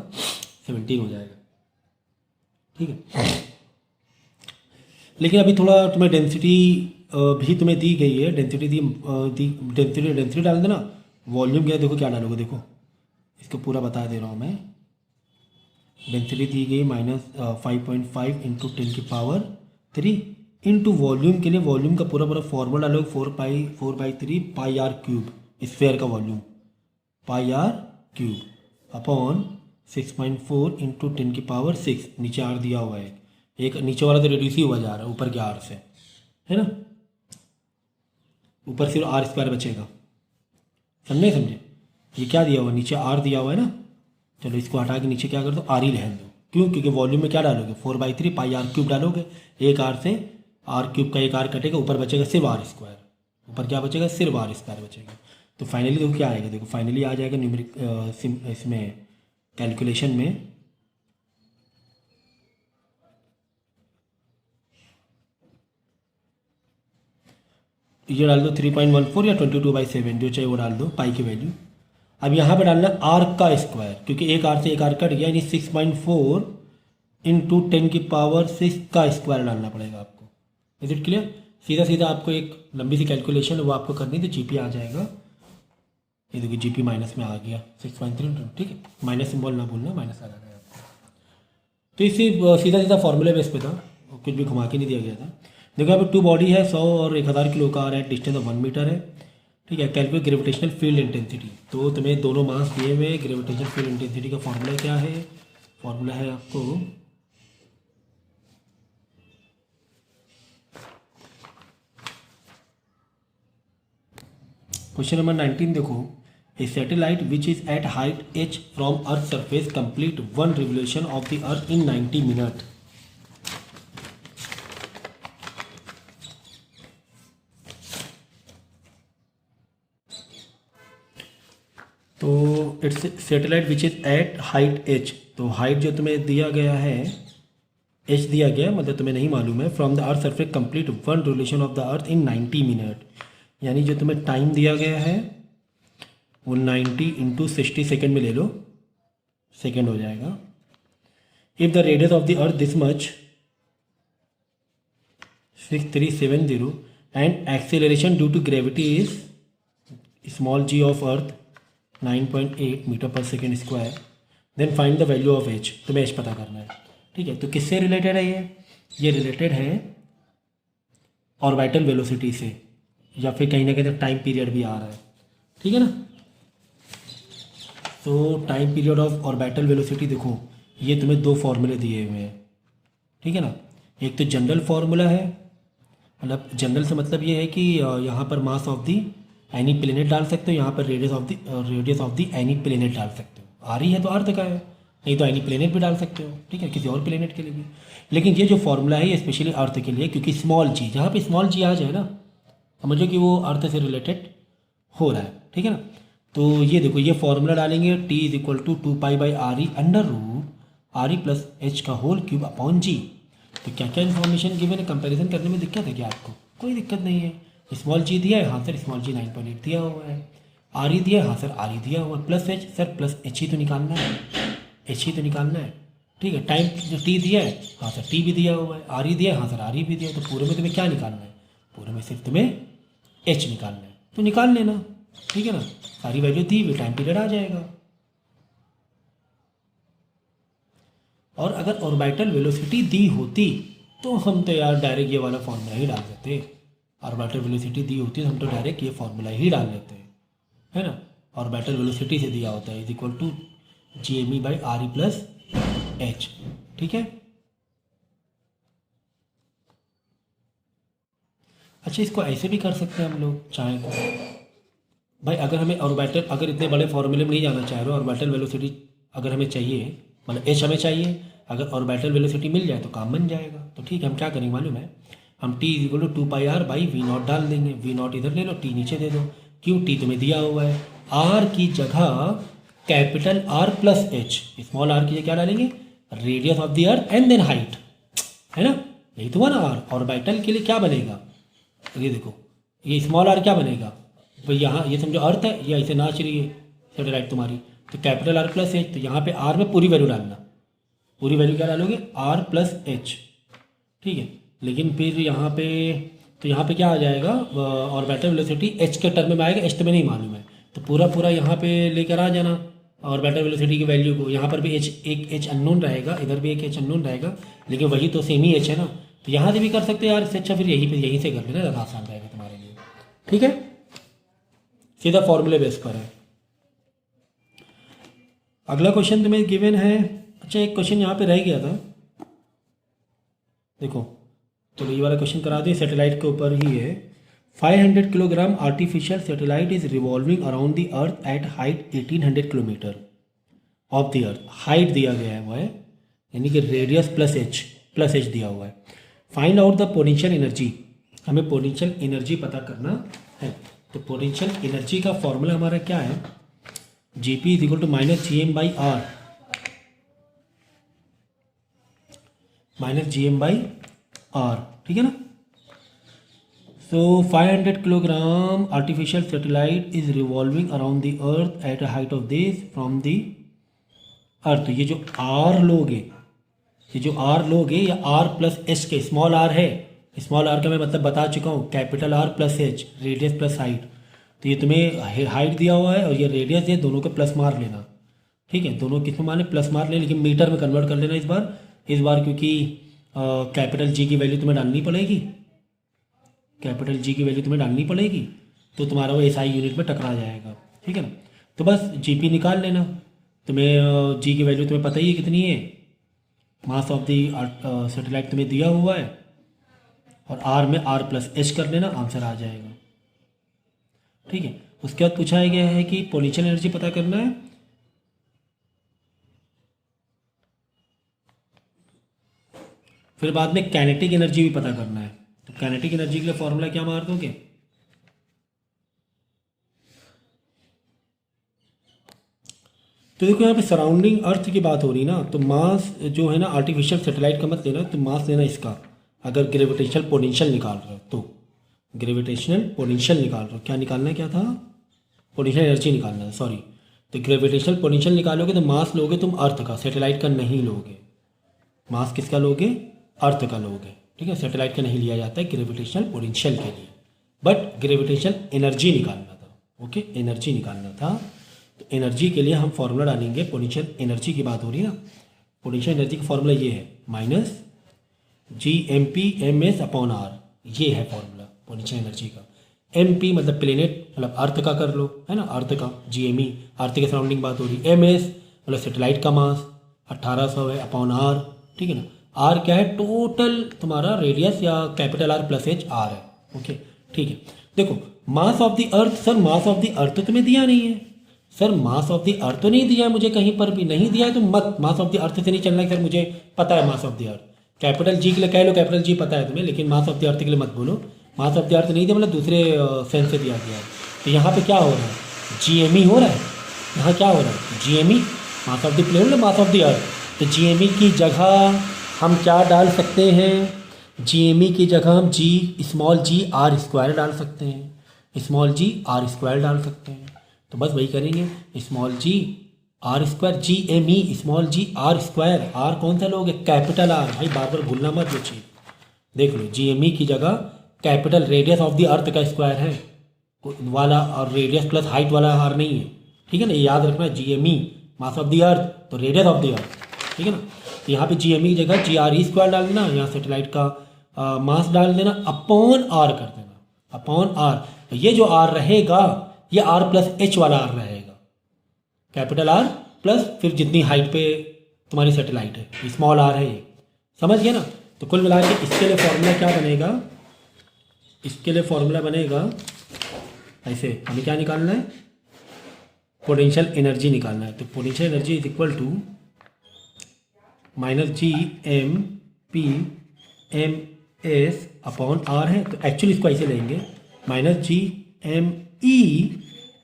17 हो जाएगा, ठीक है। लेकिन अभी थोड़ा तुम्हें डेंसिटी भी तुम्हें दी गई है, डेंसिटी डाल देना, वॉल्यूम क्या है देखो, क्या डालोगे देखो, इसको पूरा बता दे रहा हूँ मैं। डेंसिटी दी गई -5.5 इंटू 10⁻3 इंटू वॉल्यूम के लिए, वॉल्यूम का पूरा फॉर्मूला डालोगे 4/3 पाई आर क्यूब, स्फेयर का volume pi R cube upon 6.4 into 10⁻6, नीचे आर दिया हुआ है, एक नीचे वाला तो रिड्यूस ही हुआ जा रहा है ऊपर के आर से, है ना, ऊपर सिर्फ r² बचेगा, समझे, ये क्या दिया हुआ है, नीचे r दिया हुआ है ना, चलो इसको हटा के नीचे क्या कर दो, आर ही रहने दो, क्यों, क्योंकि वॉल्यूम में क्या डालोगे 4/3 पाई आर क्यूब डालोगे, एक आर से आर क्यूब का एक आर कटेगा, ऊपर बचेगा सिर्फ r², ऊपर क्या बचेगा, सिर्फ r² बचेगा। तो फाइनली देखो क्या आएगा, देखो फाइनली आ जाएगा न्यूमेरिक इसमें कैलकुलेशन में, ये डाल दो 3.14 या 22/7, जो चाहिए वो डाल दो, पाई की वैल्यू। अब यहाँ पे डालना आर का स्क्वायर, क्योंकि एक आर से एक आर कट गया, यानी 6.4 इंटू 10⁻6 का स्क्वायर डालना पड़ेगा आपको। Is it clear? सीधा आपको एक लंबी सी कैलकुलेशन है वो आपको करनी थी, जीपी आ जाएगा, ये देखिए जीपी माइनस में आ गया 6.3, ठीक है, माइनस सिंबल ना भूलना, माइनस आ जाएगा आपको। तो इसे सीधा फॉर्मूले बेस पे था, कुछ भी घुमा के नहीं दिया गया था। देखो यहाँ पे 2 बॉडी है, 100 और 1000 किलो का आ रहा है, डिस्टेंस 1 मीटर है, ठीक है। कैलकुलेट ग्रेविटेशनल फील्ड इंटेंसिटी, तो तुम्हें दोनों मास दिए हुए, ग्रेविटेशनल फील्ड इंटेंसिटी का फॉर्मूला क्या है, फॉर्मूला है आपको क्वेश्चन नंबर 19 देखो, a satellite which is at height h from earth surface complete 1 revolution of the earth in 90 minute. तो it's satellite which is at height h, तो height जो तुम्हें दिया गया है h दिया गया, मतलब तुम्हें नहीं मालूम है, from the earth surface complete 1 revolution of the earth in 90 minute, यानी जो तुम्हें टाइम दिया गया है वो 90 इंटू 60 सेकेंड में ले लो, सेकेंड हो जाएगा। If the radius of the earth this much 6370 and acceleration due to gravity is small g of earth 9.8 metre per second square, then find the value of h, तुम्हें h पता करना है, ठीक है। तो किससे रिलेटेड है ये रिलेटेड है ऑर्बिटल वेलोसिटी से, या फिर कहीं ना कहीं टाइम पीरियड भी आ रहा है, ठीक है ना। तो time period of orbital velocity देखो, ये तुम्हें 2 फॉर्मूले दिए हुए हैं, ठीक है ना। एक तो जनरल फार्मूला है, मतलब जनरल से मतलब ये है कि यहाँ पर मास ऑफ दी एनी प्लेनेट डाल सकते हो, यहाँ पर radius of the any planet डाल सकते हो, आ रही है तो अर्थ का है नहीं तो एनी प्लेनेट भी डाल सकते हो, ठीक है, किसी और प्लेनेट के लिए भी। लेकिन ये जो फॉर्मूला है ये स्पेशली अर्थ के लिए, क्योंकि स्मॉल जी, जहाँ पे स्मॉल जी आ जाए ना, समझो कि वो अर्थ से रिलेटेड हो रहा है, ठीक है ना। तो ये देखो, ये फॉर्मूला डालेंगे, T is equal to 2π/RE under root RE plus H का होल क्यूब अपॉन जी। तो क्या क्या इन्फॉर्मेशन गिवन है, कंपैरिजन करने में दिक्कत है क्या आपको? कोई दिक्कत नहीं है। स्मॉल जी दिया है, हाँ सर स्मॉल जी 9.8 दिया हुआ है। RE दिया है, हाँ सर RE दिया हुआ है, plus H sir plus H ही तो निकालना है, एच ही तो निकालना है, ठीक है। टाइम जो टी दिया है, हाँ सर टी भी दिया हुआ है, RE दिया है, हाँ सर RE भी दिया है। तो पूरे में तुम्हें क्या निकालना है? पूरे में सिर्फ तुम्हें एच निकालना है, तो निकाल लेना, ठीक है ना। सारी वैल्यू दी हुई, टाइम पीरियड आ जाएगा। और अगर ऑर्बिटल वेलोसिटी दी होती तो हम तो यार डायरेक्ट ये वाला फॉर्मूला ही डाल देते। ऑर्बिटल वेलोसिटी दी होती तो हम तो डायरेक्ट ये फॉर्मूला ही डाल लेते, है ना। ऑर्बिटल वेलोसिटी से दिया होता है is equal to GME/RE plus H, ठीक है। अच्छा, इसको ऐसे भी कर सकते हैं हम लोग चाहें तो भाई। अगर हमें ऑर्बिटल, अगर इतने बड़े फॉर्मूले में नहीं जाना चाह रहे हो, ऑर्बिटल वेलोसिटी अगर हमें चाहिए, मतलब एच हमें चाहिए, अगर ऑर्बिटल वेलोसिटी मिल जाए तो काम बन जाएगा। तो ठीक है, हम क्या करेंगे मालूम है, हम T is equal to 2πr/V0 डाल देंगे। V0 इधर ले लो, टी नीचे दे दो। क्यों? टी तुम्हें दिया हुआ है। आर की जगह capital R plus H, small R की जगह क्या डालेंगे? Radius of the earth and then height, है ना। यही तो हुआ ना आर। ऑर्बिटल के लिए क्या बनेगा? ये देखो, ये स्मॉल आर क्या बनेगा भाई, यहाँ ये समझो अर्थ है, ये ऐसे नाच रही है सैटेलाइट तुम्हारी, तो कैपिटल R प्लस एच। तो यहाँ पे आर में पूरी वैल्यू डालना, पूरी वैल्यू क्या डालोगे? R प्लस एच, ठीक है। लेकिन फिर यहाँ पे, तो यहाँ पे क्या आ जाएगा? ऑर्बिटल वेलोसिटी एच के टर्म में आएगा, एच तुम्हें नहीं मालूम है, तो पूरा पूरा यहाँ पे लेकर आ जाना ऑर्बिटल वेलोसिटी की वैल्यू को। यहाँ पर भी एच, एक एच अननोन रहेगा, इधर भी एक एच अननोन रहेगा, लेकिन वही तो सेम ही एच है ना। तो यहाँ से भी कर सकते हो यार, इससे अच्छा फिर यहीं से कर लेना, ज़्यादा आसान रहेगा तुम्हारे लिए, ठीक है। सीधा फॉर्मूले बेस पर है। अगला क्वेश्चन तुम्हें गिवन है। अच्छा, एक क्वेश्चन यहाँ पे रह गया था, देखो, तो ये वाला क्वेश्चन करा दिए, सैटेलाइट के ऊपर ही है। 500 kilogram artificial satellite is revolving around the earth at height 1800 kilometre of the earth. Height दिया गया है वो है, यानी कि रेडियस प्लस एच दिया हुआ है। Find out the potential energy, हमें पोटेंशियल एनर्जी पता करना है। तो पोटेंशियल एनर्जी का फॉर्मूला हमारा क्या है? Gp is equal to -Gm/R, -Gm/R, ठीक है ना। सो 500 kilogram artificial satellite is revolving around the earth at a height of this from the अर्थ। ये जो R लोगे, ये जो R लोगे, या R प्लस एच के, स्मॉल r है, स्मॉल r का मैं मतलब बता चुका हूँ, capital R plus H, radius plus height. तो ये तुम्हें हाइट दिया हुआ है और ये रेडियस है, दोनों के प्लस मार लेना, ठीक है। दोनों किस में मारने? प्लस मार लेना, लेकिन मीटर में कन्वर्ट कर लेना इस बार, क्योंकि कैपिटल G की वैल्यू तुम्हें डालनी पड़ेगी, कैपिटल G की वैल्यू तुम्हें डालनी पड़ेगी, तो तुम्हारा वो SI यूनिट में टकरा जाएगा, ठीक है ना। तो बस GP निकाल लेना, तुम्हें G की वैल्यू तुम्हें पता ही है कितनी है, मास ऑफ द सैटेलाइट तुम्हें दिया हुआ है, और R में R प्लस एच कर लेना, आंसर आ जाएगा, ठीक है। उसके बाद पूछा गया है कि पोटेंशियल एनर्जी पता करना है। फिर बाद में काइनेटिक एनर्जी भी पता करना है। तो काइनेटिक एनर्जी के लिए फॉर्मूला क्या मार दोगे? तो देखो, यहाँ पे सराउंडिंग अर्थ की बात हो रही ना, तो मास जो है ना, आर्टिफिशियल सैटेलाइट का मत लेना, तो मास लेना इसका। अगर ग्रेविटेशनल पोटेंशियल निकाल रहे हो तो ग्रेविटेशनल पोटेंशियल निकाल रहे हो, क्या निकालना है, क्या था? पोटेंशियल एनर्जी निकालना है, सॉरी। तो ग्रेविटेशनल पोटेंशियल निकालोगे तो मास लोगे तुम अर्थ का, सैटेलाइट का नहीं लोगे। मास किसका लोगे? अर्थ का लोगे, ठीक है। सैटेलाइट का नहीं लिया जाता है ग्रेविटेशनल पोटेंशियल के लिए, बट ग्रेविटेशनल एनर्जी निकालना था, ओके, एनर्जी निकालना था। तो एनर्जी के लिए हम फॉर्मूला डालेंगे, पोटेंशियल एनर्जी की बात हो रही है ना, पोटेंशियल एनर्जी का फॉर्मूला ये है -GmP/ms/R, ये है फॉर्मूला पोटेंशियल एनर्जी का। MP मतलब प्लेनेट, मतलब अर्थ का कर लो, है ना, अर्थ का। GME अर्थ के सराउंडिंग बात हो रही है। MS मतलब सैटेलाइट का मास 1800 है अपॉन R, ठीक है ना। R क्या है? टोटल तुम्हारा रेडियस, या capital R plus H R है, ओके, ठीक है। देखो, मास of the earth, sir mass of the अर्थ तुम्हें दिया नहीं है, सर मास ऑफ द अर्थ तो नहीं दिया है मुझे, कहीं पर भी नहीं दिया है, तो मत मास ऑफ द अर्थ से नहीं चलना है सर, मुझे पता है मास of the earth. Capital G के लिए कह लो, कैपिटल जी पता है तुम्हें, लेकिन मास ऑफ द अर्थ के लिए मत बोलो। मास ऑफ द अर्थ नहीं दिया, मतलब दूसरे सेंस से दिया गया है। तो यहाँ पे क्या हो रहा है, GME हो रहा है। यहाँ क्या हो रहा है, GME, mass of the planet, mass of the अर्थ। तो GME की जगह हम क्या डाल सकते हैं, GME की जगह हम स्मॉल जी आर स्क्वायर डाल सकते हैं, स्मॉल जी आर स्क्वायर डाल सकते हैं। तो बस वही करेंगे, small G R square, GME small G R square. R कौन सा लोगे, कैपिटल आर, भाई बार बार भूलना मत ये चीज़। देख लो, GME की जगह कैपिटल रेडियस ऑफ द अर्थ का स्क्वायर है वाला, और रेडियस प्लस हाइट वाला आर नहीं है, ठीक है ना, ये याद रखना। GME मास ऑफ द अर्थ, तो रेडियस ऑफ द अर्थ, ठीक है ना। तो यहाँ पे GME की जगह GRE स्क्वायर डाल देना, यहाँ सेटेलाइट का मास डाल देना, अपॉन आर कर देना, अपॉन आर। ये जो आर रहेगा ये आर प्लस एच वाला आर रहेगा, कैपिटल आर प्लस फिर जितनी हाइट पे तुम्हारी सेटेलाइट है, स्मॉल आर है ये, समझ गए ना। तो कुल मिला के इसके लिए फॉर्मूला क्या बनेगा, इसके लिए फॉर्मूला बनेगा ऐसे, हमें क्या निकालना है, पोटेंशियल एनर्जी निकालना है। तो potential energy is equal to -GMP/MS upon R है। तो एक्चुअली इसको ऐसे लेंगे, -GME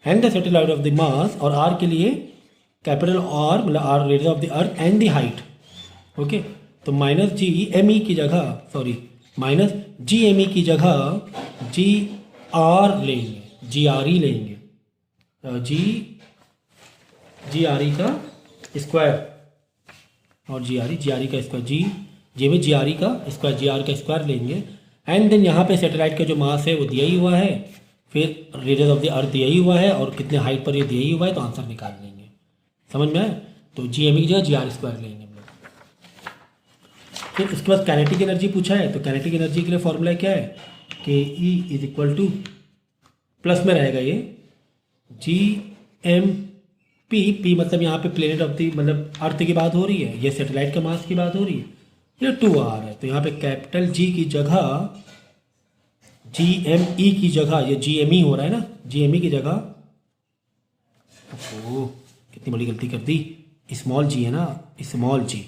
and the satellite of the mass, और आर के लिए कैपिटल आर, मतलब R radius of the earth and the height, okay. तो -GME की जगह, सॉरी -GME की जगह GR लेंगे, GRE लेंगे, GRE का स्क्वायर, और GRE का स्क्वायर, जी में GRE का स्क्वायर, GR का स्क्वायर लेंगे। एंड देन यहाँ पे सैटेलाइट का जो मास है वो दिया ही हुआ है, फिर रेडियस ऑफ द अर्थ दिया ही हुआ है, और कितने हाइट पर ये दिया ही हुआ है, तो आंसर निकाल लेंगे। समझ में आए। तो GME की जगह GR स्क्वायर लेंगे हम लोग। फिर उसके बाद काइनेटिक एनर्जी पूछा है, तो काइनेटिक एनर्जी के लिए फॉर्मूला क्या है, KE is equal to, plus में रहेगा ये GMP मतलब यहाँ पे प्लेनेट ऑफ दी, मतलब अर्थ की बात हो रही है, ये सैटेलाइट का मास की बात हो रही है, ये 2R है। तो यहाँ पे कैपिटल G की जगह GME की जगह, ये GME हो रहा है ना, GME की जगह, ओह कितनी बड़ी गलती कर दी, स्मॉल जी है ना, स्मॉल जी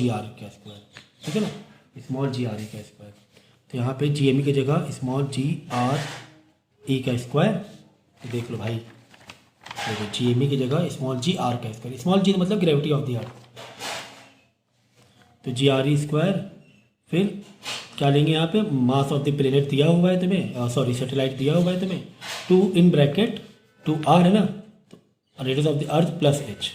आर का स्क्वायर, ठीक है ना, स्मॉल जी आर का स्क्वायर। तो यहाँ पे GME की जगह स्मॉल जी आर ई का स्क्वायर। तो देख लो भाई, देखो GME की जगह स्मॉल जी आर का स्क्वायर, स्मॉल जी मतलब ग्रेविटी ऑफ द अर्थ, तो GRE स्क्वायर। फिर क्या लेंगे, यहाँ पे मास ऑफ द प्लेनेट दिया हुआ है तुम्हें, सॉरी सैटेलाइट दिया हुआ है तुम्हें, 2 है ना, तो radius of the earth plus H,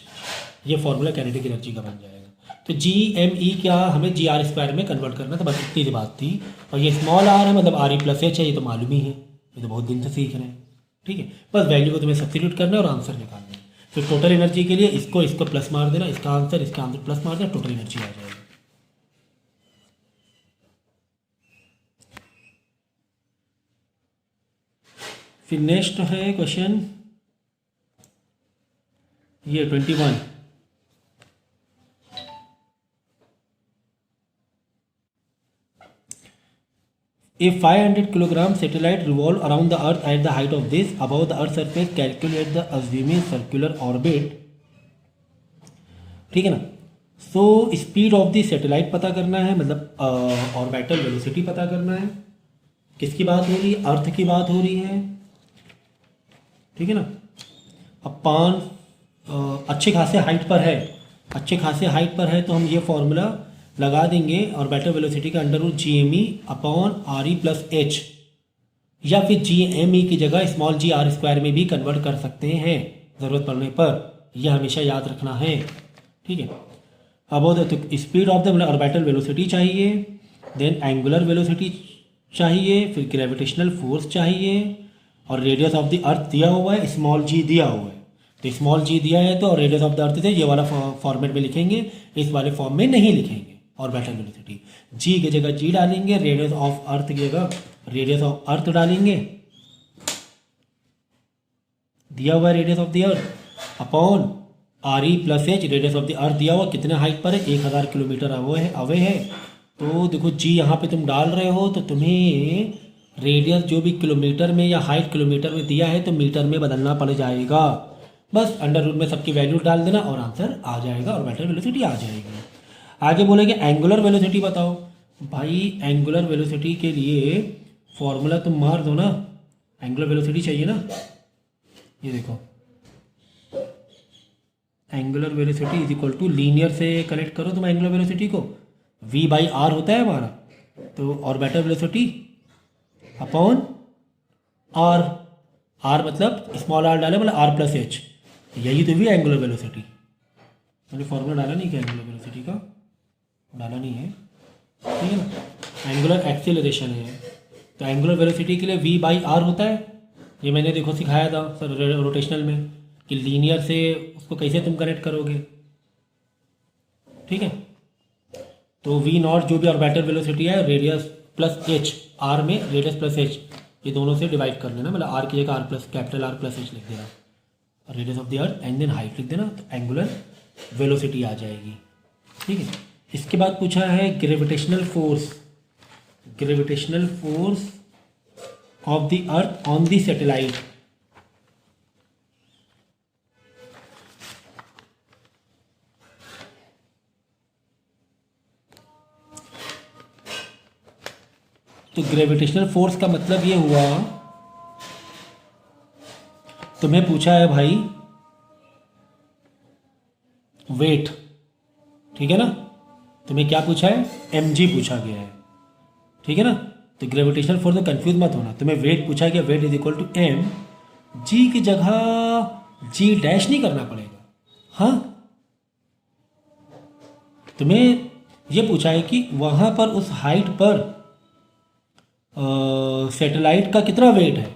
ये फॉर्मूला काइनेटिक एनर्जी का बन जाएगा। तो GME क्या हमें GR स्क्वायर में कन्वर्ट करना था, बस इतनी सी बात थी। और ये स्मॉल r है, मतलब RE प्लस H है, ये तो मालूम ही है, ये तो बहुत दिन से सीख रहे हैं, ठीक है। बस वैल्यू को तुम्हें सब्स्टिट्यूट करना है और आंसर निकालना है। फिर टोटल एनर्जी के लिए इसको प्लस मार देना, इसका आंसर प्लस मार देना, टोटल एनर्जी आ जाएगी। फिर नेक्स्ट है क्वेश्चन ये 21, A 500 kilogram satellite revolve around the earth at the height of this above the earth surface, calculate the assuming circular orbit, ठीक है ना। So speed of the satellite पता करना है, मतलब ऑर्बिटल वेलोसिटी पता करना है। किसकी बात हो रही है, अर्थ की बात हो रही है, ठीक है ना। अपान अच्छे खासे हाइट पर है, तो हम ये फॉर्मूला लगा देंगे ऑर्बिटल वेलोसिटी का under root GME upon RE plus H, या फिर GME की जगह स्मॉल जी आर स्क्वायर में भी कन्वर्ट कर सकते हैं ज़रूरत पड़ने पर, यह हमेशा याद रखना है, ठीक है। अब तो speed of the orbital velocity चाहिए, देन एंगुलर वेलोसिटी चाहिए, फिर ग्रेविटेशनल फोर्स चाहिए, और रेडियस ऑफ द अर्थ दिया हुआ है, स्मॉल जी दिया हुआ है। तो स्मॉल जी दिया है तो रेडियस ऑफ द अर्थ से ये वाला फॉर्मेट में लिखेंगे, इस वाले फॉर्म में नहीं लिखेंगे। ऑर्बिटल वेलोसिटी जी की जगह जी डालेंगे, रेडियस ऑफ अर्थ की जगह रेडियस ऑफ अर्थ डालेंगे, दिया हुआ है radius of the earth, upon RE plus H, radius of the earth दिया हुआ कितने हाइट पर है, 1000 किलोमीटर अवे है। तो देखो जी यहाँ पे तुम डाल रहे हो, तो तुम्हें रेडियस जो भी किलोमीटर में या हाइट किलोमीटर में दिया है तो मीटर में बदलना पड़ जाएगा। बस अंडर रूट में सबकी वैल्यू डाल देना और आंसर आ जाएगा और वेक्टर वेलोसिटी आ जाएगी। आगे बोलेंगे एंगुलर वेलोसिटी बताओ। भाई एंगुलर वेलोसिटी के लिए फॉर्मूला तुम मार दो ना, एंगुलर वेलोसिटी चाहिए ना, ये देखो angular velocity is equal to linear से कनेक्ट करो तुम एंगुलर वेलोसिटी को, v बाई आर होता है हमारा, तो orbital velocity upon R, R मतलब स्मॉल आर डाले मतलब आर प्लस एच, यही तो भी एंगुलर वेलोसिटी। मैंने फॉर्मूला डाला नहीं क्या एंगुलर वेलोसिटी का, डाला नहीं है, ठीक है ना। एंगुलर एक्सीलरेशन है तो एंगुलर वेलोसिटी के लिए v बाई आर होता है, ये मैंने देखो सिखाया था सर रोटेशनल में कि लीनियर से उसको कैसे तुम कनेक्ट करोगे, ठीक है। तो v नॉट जो भी ऑर्बिटल वेलोसिटी है रेडियस प्लस एच, आर में रेडियस प्लस एच, ये दोनों से डिवाइड कर लेना, मतलब आर की जगह R plus capital R plus H लिख देना, radius of the earth and then height लिख देना, तो एंगुलर वेलोसिटी आ जाएगी, ठीक है। इसके बाद पूछा है gravitational force, gravitational force of the earth on the satellite. तो ग्रेविटेशनल फोर्स का मतलब ये हुआ, तुम्हें पूछा है भाई वेट, ठीक है ना, तुम्हें क्या पूछा है mg पूछा गया है, ठीक है ना। तो ग्रेविटेशनल फोर्स में कंफ्यूज मत होना, तुम्हें वेट पूछा गया, weight is equal to m, g की जगह g डैश नहीं करना पड़ेगा, हाँ। तुम्हें ये पूछा है कि वहां पर उस हाइट पर सैटेलाइट का कितना वेट है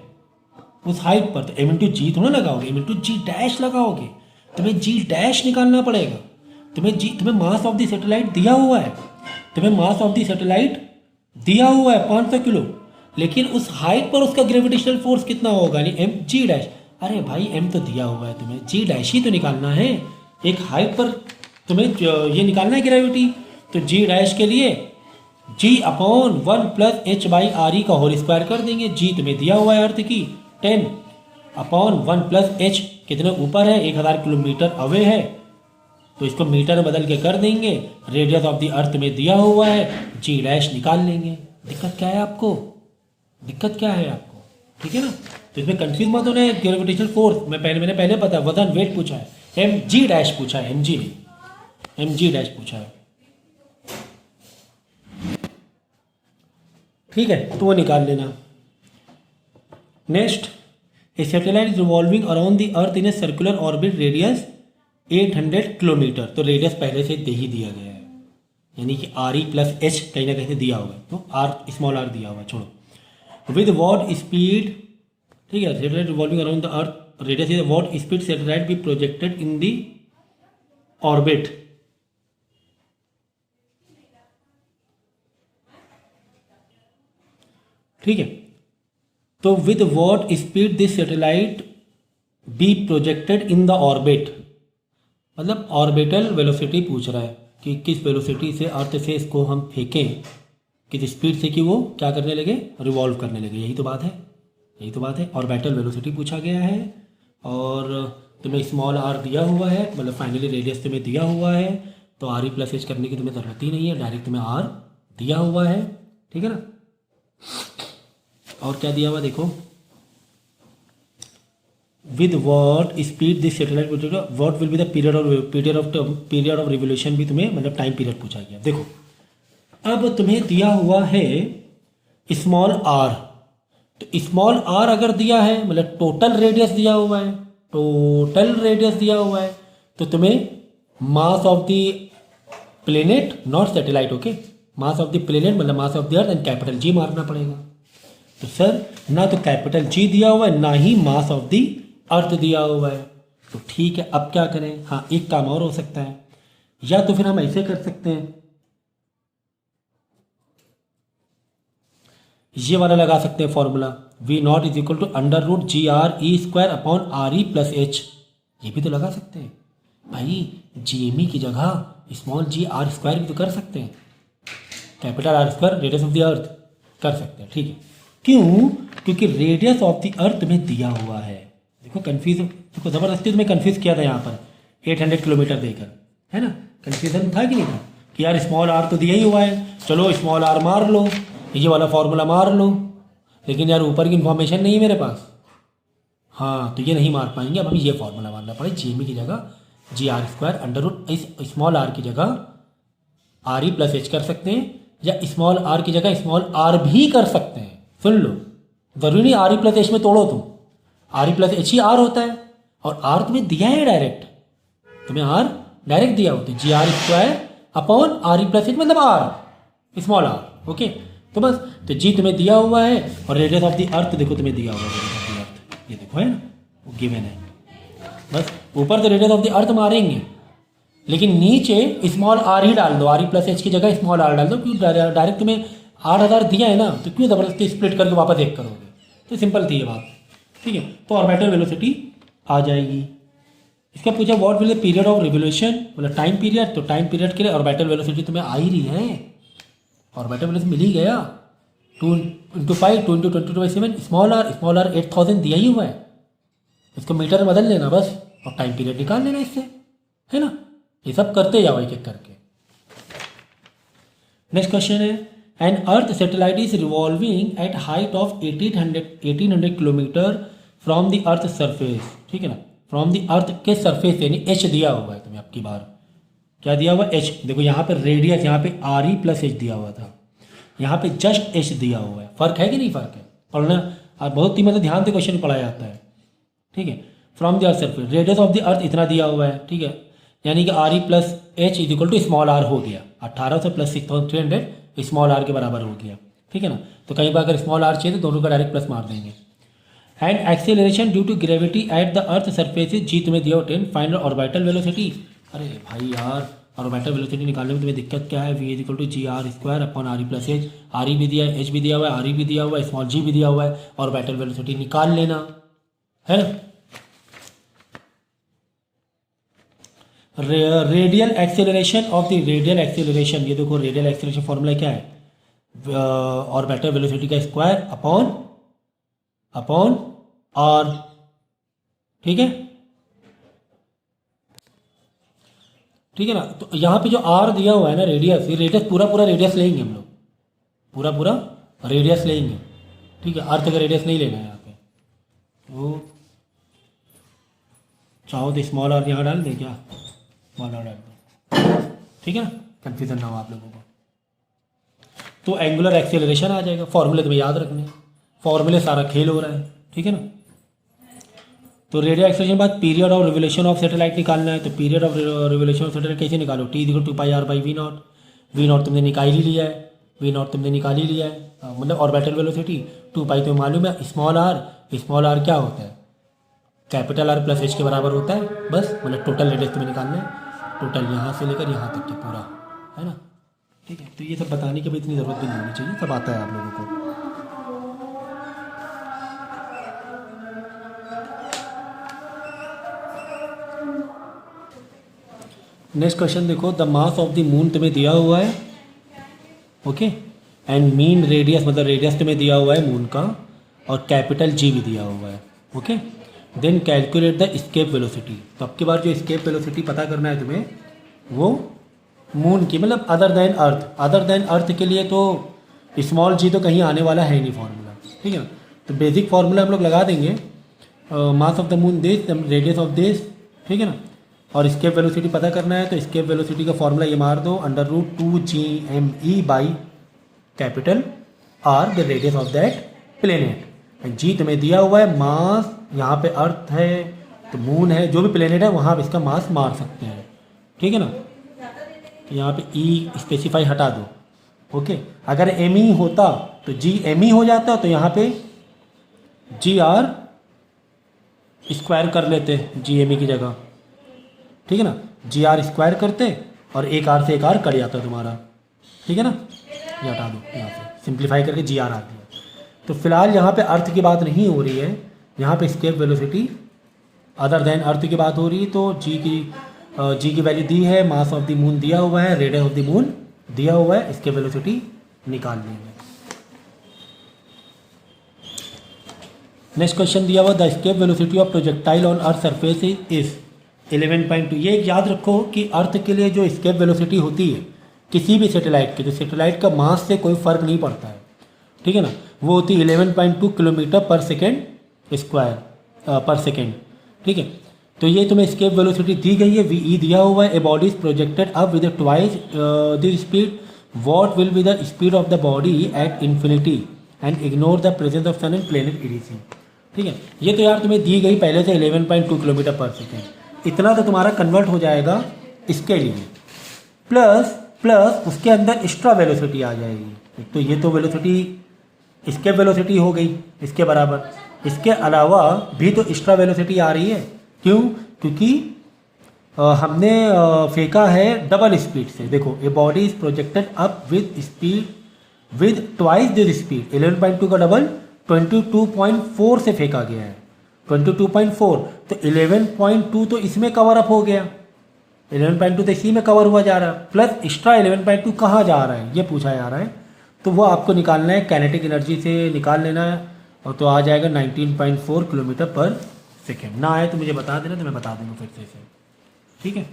उस हाइट पर, तो m इंटू जी थोड़ा लगाओगे, m इंटू जी डैश लगाओगे, तुम्हें जी डैश निकालना पड़ेगा। तुम्हें मास ऑफ द सैटेलाइट दिया हुआ है, तुम्हें मास ऑफ द सैटेलाइट दिया हुआ है 500 किलो, लेकिन उस हाइट पर उसका ग्रेविटेशनल फोर्स कितना होगा, यानी एम जी डैश। अरे भाई m तो दिया हुआ है, तुम्हें जी डैश ही तो निकालना है, एक हाइट पर तुम्हें ये निकालना है ग्रेविटी, तो जी डैश के लिए g upon 1 plus H by R ई का होल स्क्वायर कर देंगे। g तुम्हें दिया हुआ है अर्थ की 10 अपॉन 1 प्लस एच, कितने ऊपर है 1000 किलोमीटर अवे है, तो इसको मीटर में बदल के कर देंगे, रेडियस ऑफ द अर्थ में दिया हुआ है, जी डैश निकाल लेंगे। दिक्कत क्या है आपको, दिक्कत क्या है आपको, ठीक है ना। तो इसमें कंफ्यूज मत होना है, ग्रेविटेशनल फोर्स मैंने पहले पता वजन वेट पूछा है, एम जी डैश पूछा है, एम जी नहीं, एम जी डैश पूछा है, ठीक है, तो वो निकाल लेना। Next, A satellite is revolving around the earth in a circular orbit radius 800 kilometre, तो रेडियस पहले से दे ही दिया गया है, यानी कि आर ई प्लस एच कहीं ना कहीं से दिया हुआ है, तो आर स्मॉल आर दिया हुआ है, छोड़ो। विद वॉट स्पीड, ठीक है, satellite revolving around the earth radius is what speed satellite be projected in the orbit, ठीक है। तो with what speed this satellite be projected in the orbit, मतलब ऑर्बिटल वेलोसिटी पूछ रहा है कि किस वेलोसिटी से अर्थ से इसको हम फेंकें, किस स्पीड से कि वो क्या करने लगे, रिवॉल्व करने लगे, यही तो बात है, यही तो बात है। ऑर्बिटल वेलोसिटी पूछा गया है और तुम्हें स्मॉल आर दिया हुआ है, मतलब फाइनली रेडियस तुम्हें दिया हुआ है, तो आर ई प्लस एच करने की तुम्हें ज़रूरत ही नहीं है, डायरेक्ट तुम्हें आर दिया हुआ है, ठीक है ना। और क्या दिया हुआ देखो, with what speed this satellite what will be the period of revolution, भी तुम्हें मतलब टाइम पीरियड पूछा गया। देखो अब तुम्हें दिया हुआ है स्मॉल आर, तो स्मॉल आर अगर दिया है मतलब टोटल रेडियस दिया हुआ है, टोटल रेडियस दिया हुआ है, तो तुम्हें mass of the planet not satellite, okay, mass of the planet मतलब mass of the earth and capital G मारना पड़ेगा। तो सर ना तो कैपिटल जी दिया हुआ है ना ही मास ऑफ द अर्थ दिया हुआ है, तो ठीक है, अब क्या करें, हाँ एक काम और हो सकता है, या तो फिर हम ऐसे कर सकते हैं, ये वाला लगा सकते हैं formula, V naught is equal to under root G R E square upon R E plus H, ये भी तो लगा सकते हैं भाई, जी एम ई की जगह स्मॉल जी आर स्क्वायर भी तो कर सकते हैं, capital R square radius of the अर्थ कर सकते हैं, ठीक है। क्यों, क्योंकि रेडियस ऑफ द अर्थ में दिया हुआ है, देखो कंफ्यूज देखो ज़बरदस्ती तुम्हें कन्फ्यूज़ किया था यहाँ पर 800 किलोमीटर देकर, है ना, कन्फ्यूज़न था कि नहीं था कि यार स्मॉल आर तो दिया ही हुआ है, चलो स्मॉल आर मार लो, ये वाला फार्मूला मार लो, लेकिन यार ऊपर की इन्फॉर्मेशन नहीं है मेरे पास। हाँ, तो ये नहीं मार पाएंगे। अब हमें ये फार्मूला मारना पड़ेगा, जी एम की जगह जी आर स्क्वायर अंडर रूट इस स्मॉल आर की जगह आर ई प्लस एच कर सकते हैं, या स्मॉल आर की जगह स्मॉल आर भी कर सकते हैं। सुन लो, ज़रूरी नहीं आर ई प्लस एच में तोड़ो तुम, आर ई प्लस एच ही आर होता है, और आर तुम्हें दिया है डायरेक्ट, तुम्हें आर डायरेक्ट दिया होता है, G R square upon R E plus H मतलब आर स्मॉल आर। ओके, तो बस, तो जी तुम्हें दिया हुआ है और रेडियस ऑफ द अर्थ देखो तुम्हें दिया हुआ है, रेडियस ऑफ द अर्थ ये देखो है ना, वो गिवन है। बस ऊपर तो रेडियस ऑफ द अर्थ मारेंगे, लेकिन नीचे स्मॉल आर ही डाल दो, आर ई प्लस एच की जगह स्मॉल आर डाल दो, क्यों डायरेक्ट तुम्हें 8000 दिया है ना, तो क्यों ज़बरदस्ती स्प्लिट करके वापस एक करोगे। तो सिंपल थी ये बात, ठीक है। तो ऑर्बिटल वेलोसिटी आ जाएगी। इसका पूछा what will the period of revolution, मतलब टाइम पीरियड, तो टाइम पीरियड के लिए ऑर्बिटल वेलोसिटी तुम्हें आ ही रही है, ऑर्बिटल वेलोसिटी मिल ही गया, 2 × 5 2 × 10⁻⁷ स्मॉल आर 8000 दिया ही हुआ है, इसको मीटर में बदल लेना बस, और टाइम पीरियड निकाल लेना इससे, है ना। ये सब करते जाओ एक एक करके। नेक्स्ट क्वेश्चन है, an earth satellite is revolving at height of 1800 kilometer from the earth surface, ठीक है ना, फ्रॉम द अर्थ के सरफेस, यानी एच दिया हुआ है तुम्हें, अब की बार क्या दिया हुआ है, एच। देखो यहाँ पे रेडियस, यहाँ पे आर ई प्लस एच दिया हुआ था, यहाँ पे जस्ट एच दिया हुआ है, फर्क है कि नहीं फर्क है, पढ़ना बहुत ही मतलब ध्यान से क्वेश्चन पढ़ाया जाता है, ठीक है। From the earth surface, radius of the earth इतना दिया हुआ है, ठीक है, यानी कि R E plus H is equal to small R हो गया, 1800 प्लस 6300 स्मॉल आर के बराबर हो गया, ठीक है ना। तो कहीं बार अगर स्मॉल आर चाहिए तो दोनों का डायरेक्ट प्लस मार देंगे। And acceleration due to gravity at the earth surface G तुम्हें दिया 10, फाइनल ऑर्बिटल वेलोसिटी। अरे भाई यार, ऑर्बिटल वेलोसिटी निकालने में तुम्हें दिक्कत क्या है, V is equal to G R square upon R E plus H, R E भी दिया है, एच भी दिया हुआ है, आर ई भी दिया हुआ है, स्मॉल जी भी दिया हुआ है, ऑर्बिटल वेलोसिटी निकाल लेना, है ना। Radial acceleration of the radial acceleration, ये देखो रेडियल एक्सेलरेशन फॉर्मूला क्या है, ऑर्बिटल वेलोसिटी का स्क्वायर अपॉन आर, ठीक है, ठीक है ना। तो यहाँ पे जो आर दिया हुआ है ना रेडियस, ये रेडियस पूरा रेडियस लेंगे हम लोग, पूरा रेडियस लेंगे, ठीक है, अर्थ का रेडियस नहीं लेना है यहाँ पे। तो चाहो तो स्मॉल आर यहाँ डाल दें क्या, स्मॉल आर डाल दो, ठीक है ना, कन्फ्यूजन ना हो आप लोगों को। तो एंगुलर एक्सेलरेशन आ जाएगा, फॉर्मूले तुम्हें याद रखने हैं, फॉर्मूले सारा खेल हो रहा है, ठीक है ना। तो रेडियल एक्सेलरेशन बाद period of revolution of satellite निकालना है, तो period of revolution of satellite कैसे निकालो, T equal to pi R by V naught, V naught तुमने निकाल ही लिया है, वी नॉट तुमने निकाल ही लिया है, मतलब ऑर्बिटल वेलोसिटी 2 पाई तुम्हें मालूम है, स्मॉल आर क्या होता है, कैपिटल आर प्लस एच के बराबर होता है, बस मतलब टोटल रेडियस तुम्हें निकालना है, टोटल यहाँ से लेकर यहाँ तक के पूरा, है ना, ठीक है। तो ये सब बताने की भी इतनी ज़रूरत भी नहीं होनी चाहिए, सब आता है आप लोगों को। नेक्स्ट क्वेश्चन देखो, the mass of the moon तुम्हें दिया हुआ है, ओके, एंड मीन रेडियस मतलब रेडियस तुम्हें दिया हुआ है मून का, और कैपिटल जी भी दिया हुआ है, okay. Then calculate the escape velocity, तो अब की बार जो स्केप वेलोसिटी पता करना है तुम्हें, वो मून की मतलब अदर देन अर्थ के लिए तो स्मॉल जी तो कहीं आने वाला है नहीं फॉर्मूला, ठीक है ना। तो बेसिक फार्मूला हम लोग लगा देंगे, मास of the moon this, radius of this, ठीक है ना। और स्केप वेलोसिटी पता करना है, तो स्केप वेलोसिटी का फॉर्मूला ये मार दो, under root 2gme by capital R the radius of that planet. G तुम्हें दिया हुआ है, मास यहाँ पे अर्थ है तो मून है, जो भी प्लेनेट है वहाँ आप इसका मास मार सकते हैं, ठीक है ना। तो यहाँ पे ई स्पेसिफाई हटा दो, ओके। अगर एम ई होता तो जी एम ई हो जाता, तो यहाँ पे जी आर स्क्वायर कर लेते जी एम ई की जगह, ठीक है ना, जी आर स्क्वायर करते और एक आर से एक आर कट जाता तुम्हारा, ठीक है ना। ये हटा दो, यहाँ से सिंप्लीफाई करके जी आर आ गया। तो फिलहाल यहाँ पे अर्थ की बात नहीं हो रही है, यहाँ पे स्केप वेलोसिटी अदर देन अर्थ की बात हो रही है। तो जी की वैल्यू दी है, मास ऑफ द मून दिया हुआ है, रेडियस ऑफ द मून दिया हुआ है, स्केप वेलोसिटी निकाल लेंगे। नेक्स्ट क्वेश्चन दिया हुआ the escape velocity of projectile on earth surface is 11.2। ये एक याद रखो कि अर्थ के लिए जो एस्केप वेलोसिटी होती है किसी भी सैटेलाइट के, तो सैटेलाइट का मास से कोई फर्क नहीं पड़ता है, ठीक है ना, वो होती है 11.2 किलोमीटर पर सेकेंड स्क्वायर पर सेकेंड, ठीक है। तो ये तुम्हें एस्केप वेलोसिटी दी गई है, वी दिया हुआ है, a body is projected up with twice the speed, what will be the speed of the body at infinity and ignore the presence of sun and planet etc, ठीक है। ये तो यार तुम्हें दी गई पहले से 11.2 किलोमीटर पर सेकेंड, इतना तो तुम्हारा कन्वर्ट हो जाएगा इसके लिए, प्लस उसके अंदर एक्स्ट्रा वेलोसिटी आ जाएगी। तो ये तो वेलोसिटी इसके वेलोसिटी हो गई इसके बराबर, इसके अलावा भी तो एक्स्ट्रा वेलोसिटी आ रही है, क्यों? क्योंकि हमने फेंका है डबल स्पीड से। देखो ए body is projected up with speed with twice this speed, 11.2 का डबल 22.4 से फेंका गया है, 22.4, तो 11.2 तो इसमें कवर अप हो गया, 11.2 तो इसी में कवर हुआ जा रहा है, प्लस एक्स्ट्रा 11.2 कहाँ जा रहा है ये पूछा जा रहा है, तो वो आपको निकालना है, काइनेटिक एनर्जी से निकाल लेना है, और तो आ जाएगा 19.4 किलोमीटर पर सेकेंड। ना आए तो मुझे बता देना, तो मैं बता दूँगा फिर से, ठीक है।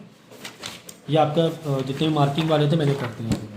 ये आपका जितने भी मार्किंग वाले थे मैंने कर दिए।